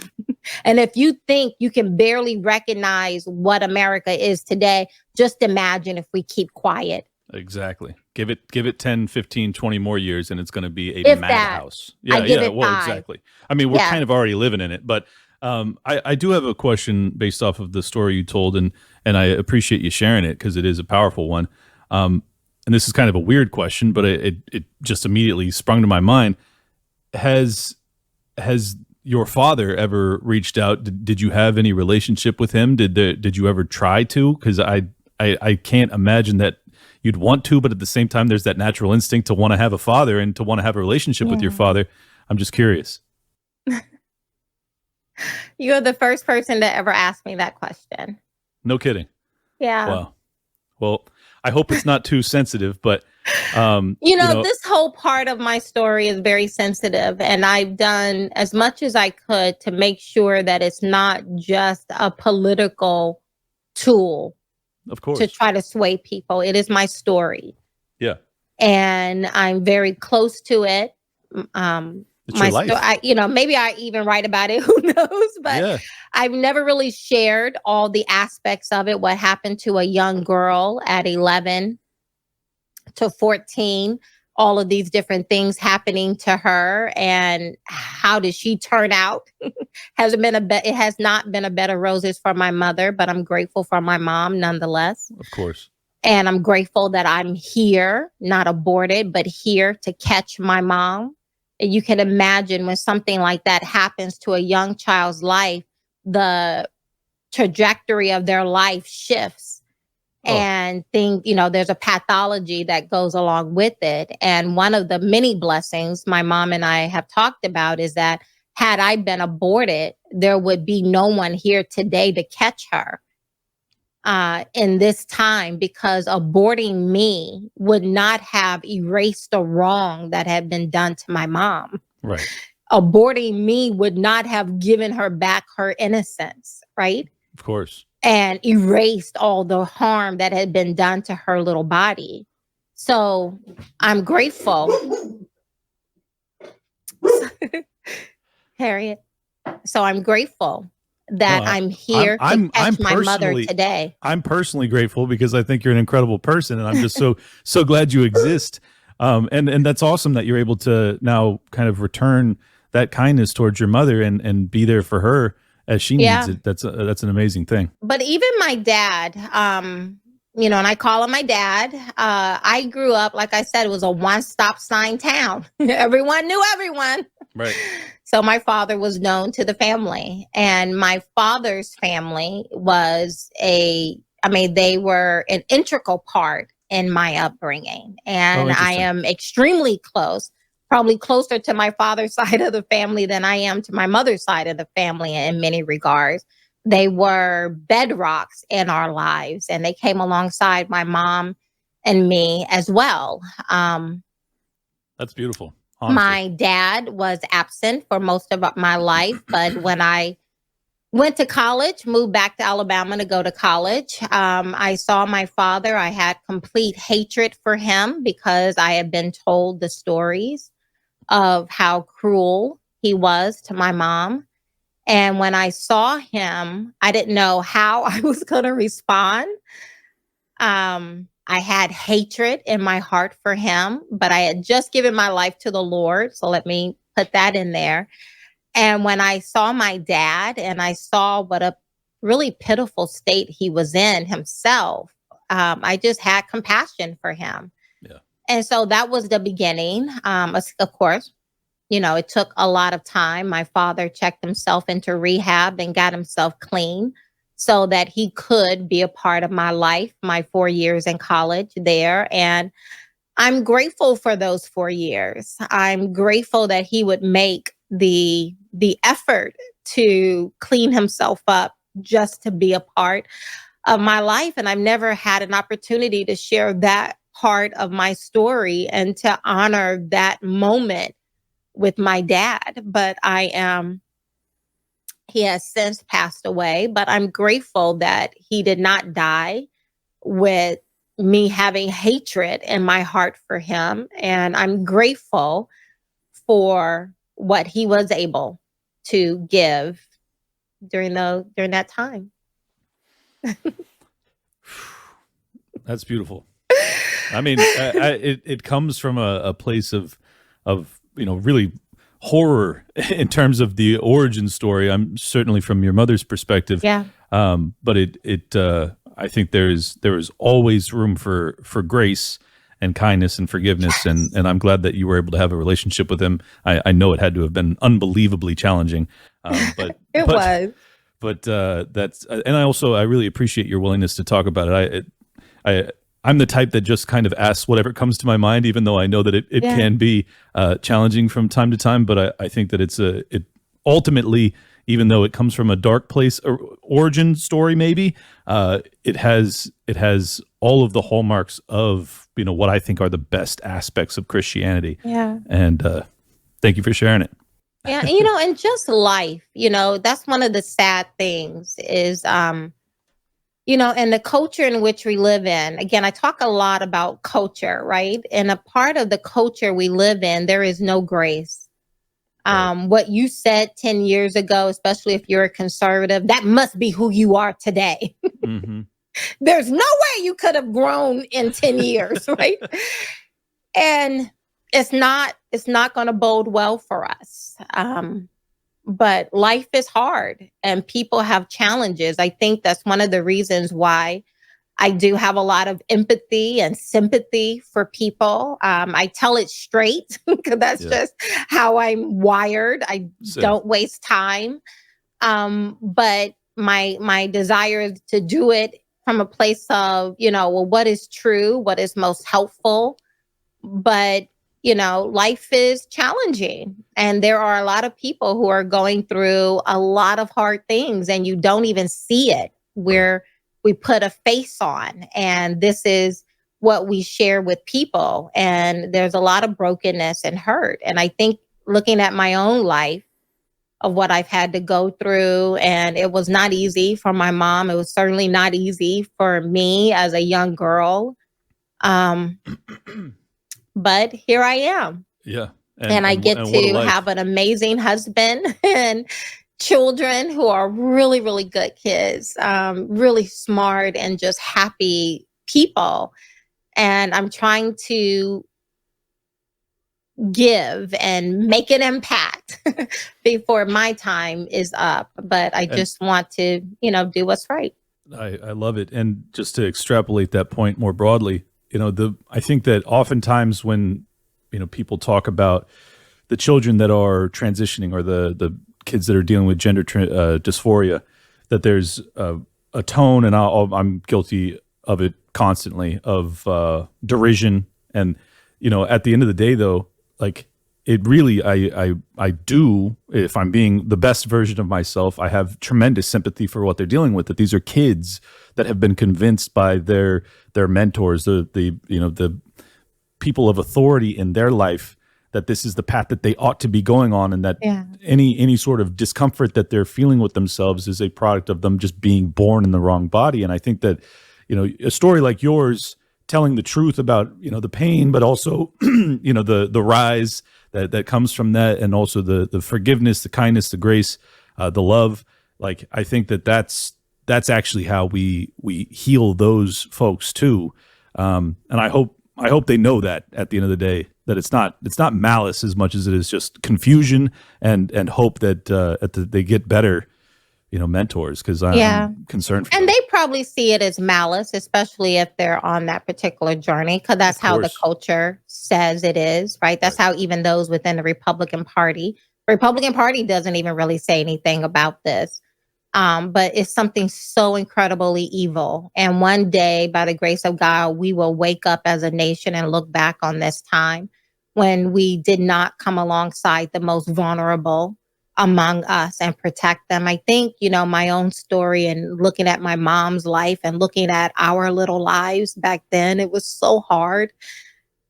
And if you think you can barely recognize what America is today, just imagine if we keep quiet. Exactly. Give it 10, 15, 20 more years and it's going to be a If that. madhouse. I Yeah, give yeah. it Well, 5. exactly. I mean, we're Yeah. kind of already living in it, but I do have a question based off of the story you told, and I appreciate you sharing it because it is a powerful one. And this is kind of a weird question, but it just immediately sprung to my mind. Has your father ever reached out? Did you have any relationship with him? Did you ever try to? Because I can't imagine that you'd want to, but at the same time, there's that natural instinct to want to have a father and to want to have a relationship with your father. I'm just curious. You're the first person to ever ask me that question. No kidding. Yeah. Wow. Well, I hope it's not too sensitive, but this whole part of my story is very sensitive, and I've done as much as I could to make sure that it's not just a political tool of course to try to sway people. It is my story. Yeah. And I'm very close to it. It's your life. Maybe I even write about it, who knows, but Yeah. I've never really shared all the aspects of it. What happened to a young girl at 11 to 14, all of these different things happening to her, and how did she turn out? It has not been a bed of roses for my mother, but I'm grateful for my mom nonetheless. Of course. And I'm grateful that I'm here, not aborted, but here to catch my mom. And you can imagine when something like that happens to a young child's life, the trajectory of their life shifts. And there's a pathology that goes along with it. And one of the many blessings my mom and I have talked about is that had I been aborted, there would be no one here today to catch her in this time, because aborting me would not have erased the wrong that had been done to my mom. Right. Aborting me would not have given her back her innocence, right? Of course. And erased all the harm that had been done to her little body. So I'm grateful. Harriet. So I'm grateful that I'm here to catch my mother today. I'm personally grateful because I think you're an incredible person, and I'm just so glad you exist. And that's awesome that you're able to now kind of return that kindness towards your mother and be there for her as she needs it. That's an amazing thing. But even my dad, and I call him my dad. I grew up, like I said, it was a one-stop sign town. Everyone knew everyone. Right. So my father was known to the family, and my father's family was they were an integral part in my upbringing. And I am extremely close, probably closer to my father's side of the family than I am to my mother's side of the family in many regards. They were bedrocks in our lives, and they came alongside my mom and me as well. That's beautiful. Honestly. My dad was absent for most of my life, but when I went to college, moved back to Alabama to go to college, I saw my father. I had complete hatred for him because I had been told the stories of how cruel he was to my mom. And when I saw him, I didn't know how I was going to respond. I had hatred in my heart for him, but I had just given my life to the Lord. So let me put that in there. And when I saw my dad and I saw what a really pitiful state he was in himself, I just had compassion for him. Yeah. And so that was the beginning. Of course, it took a lot of time. My father checked himself into rehab and got himself clean so that he could be a part of my life, my 4 years in college there. And I'm grateful for those 4 years. I'm grateful that he would make the effort to clean himself up just to be a part of my life. And I've never had an opportunity to share that part of my story and to honor that moment with my dad. But he has since passed away, but I'm grateful that he did not die with me having hatred in my heart for him. And I'm grateful for what he was able to give during that time. That's beautiful. I mean, it comes from a place of really horror in terms of the origin story. I'm certainly from your mother's perspective. Yeah. But I think there is always room for grace and kindness and forgiveness. Yes. And I'm glad that you were able to have a relationship with him. I know it had to have been unbelievably challenging. But It was. But that's, and I really appreciate your willingness to talk about it. I'm the type that just kind of asks whatever comes to my mind, even though I know that it can be challenging from time to time. But I think that it ultimately, even though it comes from a dark place, or origin story, maybe it has all of the hallmarks of what I think are the best aspects of Christianity. Yeah. And thank you for sharing it. Yeah, and just life, that's one of the sad things is, and the culture in which we live in. Again, I talk a lot about culture, right? And a part of the culture we live in, there is no grace. What you said 10 years ago, especially if you're a conservative, that must be who you are today. Mm-hmm. There's no way you could have grown in 10 years, right? And it's not going to bode well for us. But life is hard and people have challenges. I think that's one of the reasons why I do have a lot of empathy and sympathy for people. I tell it straight because that's just how I'm wired. I don't waste time. But my desire is to do it from a place of, what is true, what is most helpful. But, life is challenging. And there are a lot of people who are going through a lot of hard things and you don't even see it, where we put a face on. And this is what we share with people. And there's a lot of brokenness and hurt. And I think looking at my own life, of what I've had to go through. And it was not easy for my mom. It was certainly not easy for me as a young girl. But here I am. Yeah. And I get to have an amazing husband and children who are really, really good kids, really smart and just happy people. And I'm trying to give and make an impact before my time is up. But I just want to, do what's right. I love it. And just to extrapolate that point more broadly, I think that oftentimes when, people talk about the children that are transitioning or the kids that are dealing with gender dysphoria, that there's a tone, and I'm guilty of it constantly, of derision. And, at the end of the day, though, like it really, I do, if I'm being the best version of myself, I have tremendous sympathy for what they're dealing with, that these are kids that have been convinced by their mentors, the people of authority in their life, that this is the path that they ought to be going on, and that any sort of discomfort that they're feeling with themselves is a product of them just being born in the wrong body. And I think that, a story like yours, telling the truth about, the pain, but also, the rise that comes from that, and also the forgiveness, the kindness, the grace, the love. Like, I think that's actually how we heal those folks too. And I hope they know that at the end of the day, that it's not malice as much as it is just confusion and hope that they get better, mentors, because I'm concerned for them. And they probably see it as malice, especially if they're on that particular journey, because that's how the culture says it is, right? That's how even those within the Republican Party doesn't even really say anything about this. But it's something so incredibly evil. And one day, by the grace of God, we will wake up as a nation and look back on this time when we did not come alongside the most vulnerable among us and protect them. I think, my own story and looking at my mom's life and looking at our little lives back then, it was so hard.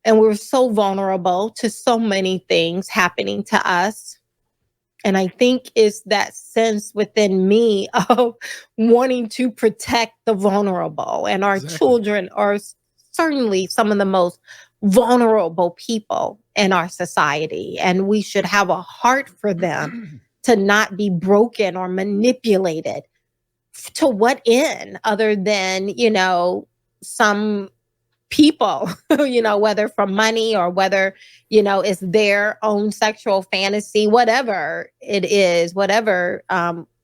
And we were so vulnerable to so many things happening to us. And I think it's that sense within me of wanting to protect the vulnerable. And our children are certainly some of the most vulnerable people in our society. And we should have a heart for them to not be broken or manipulated. To what end, other than, some people, whether from money or whether, it's their own sexual fantasy, whatever it is, whatever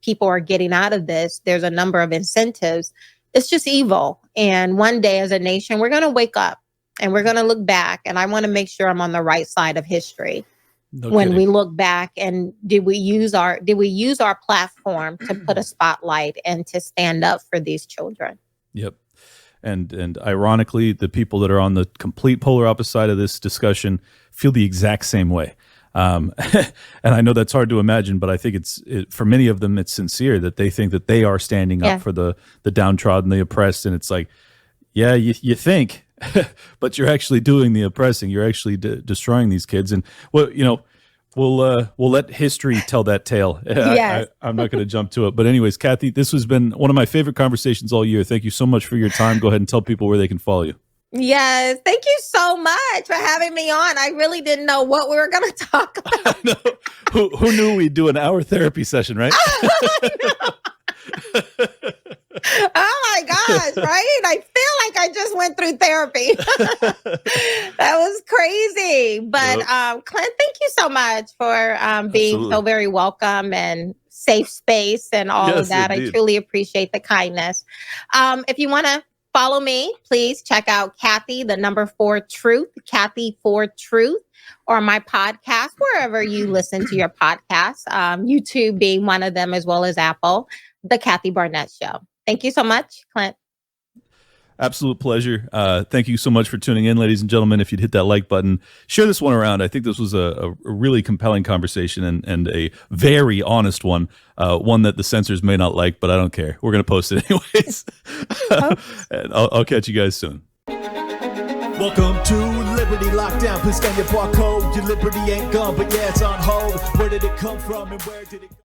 people are getting out of this, there's a number of incentives. It's just evil. And one day as a nation, we're going to wake up and we're going to look back. And I want to make sure I'm on the right side of history. When we look back, and did we use our platform to put a spotlight and to stand up for these children? Yep. And ironically, the people that are on the complete polar opposite side of this discussion feel the exact same way. And I know that's hard to imagine, but I think for many of them, it's sincere that they think that they are standing up for the downtrodden, the oppressed. And it's like, yeah, you think, but you're actually doing the oppressing. You're actually destroying these kids. And we'll let history tell that tale. Yes. I'm not going to jump to it. But anyways, Kathy, this has been one of my favorite conversations all year. Thank you so much for your time. Go ahead and tell people where they can follow you. Yes. Thank you so much for having me on. I really didn't know what we were going to talk about. Who knew we'd do an hour therapy session, right? Oh my gosh, right? I feel like I just went through therapy. That was crazy. But Clint, thank you so much for being Absolutely. so very welcome and safe space and all of that. Indeed. I truly appreciate the kindness. If you want to follow me, please check out Kathy, the number 4 Truth, Kathy 4 Truth, or my podcast, wherever you listen to your podcasts, YouTube being one of them, as well as Apple, The Kathy Barnett Show. Thank you so much, Clint. Absolute pleasure. Thank you so much for tuning in, ladies and gentlemen. If you'd hit that like button, share this one around. I think this was a really compelling conversation and a very honest one, one that the censors may not like, but I don't care. We're going to post it anyways. And I'll catch you guys soon. Welcome to Liberty Lockdown. Please scan your barcode. Your liberty ain't gone, but yeah, it's on hold. Where did it come from and where did it go?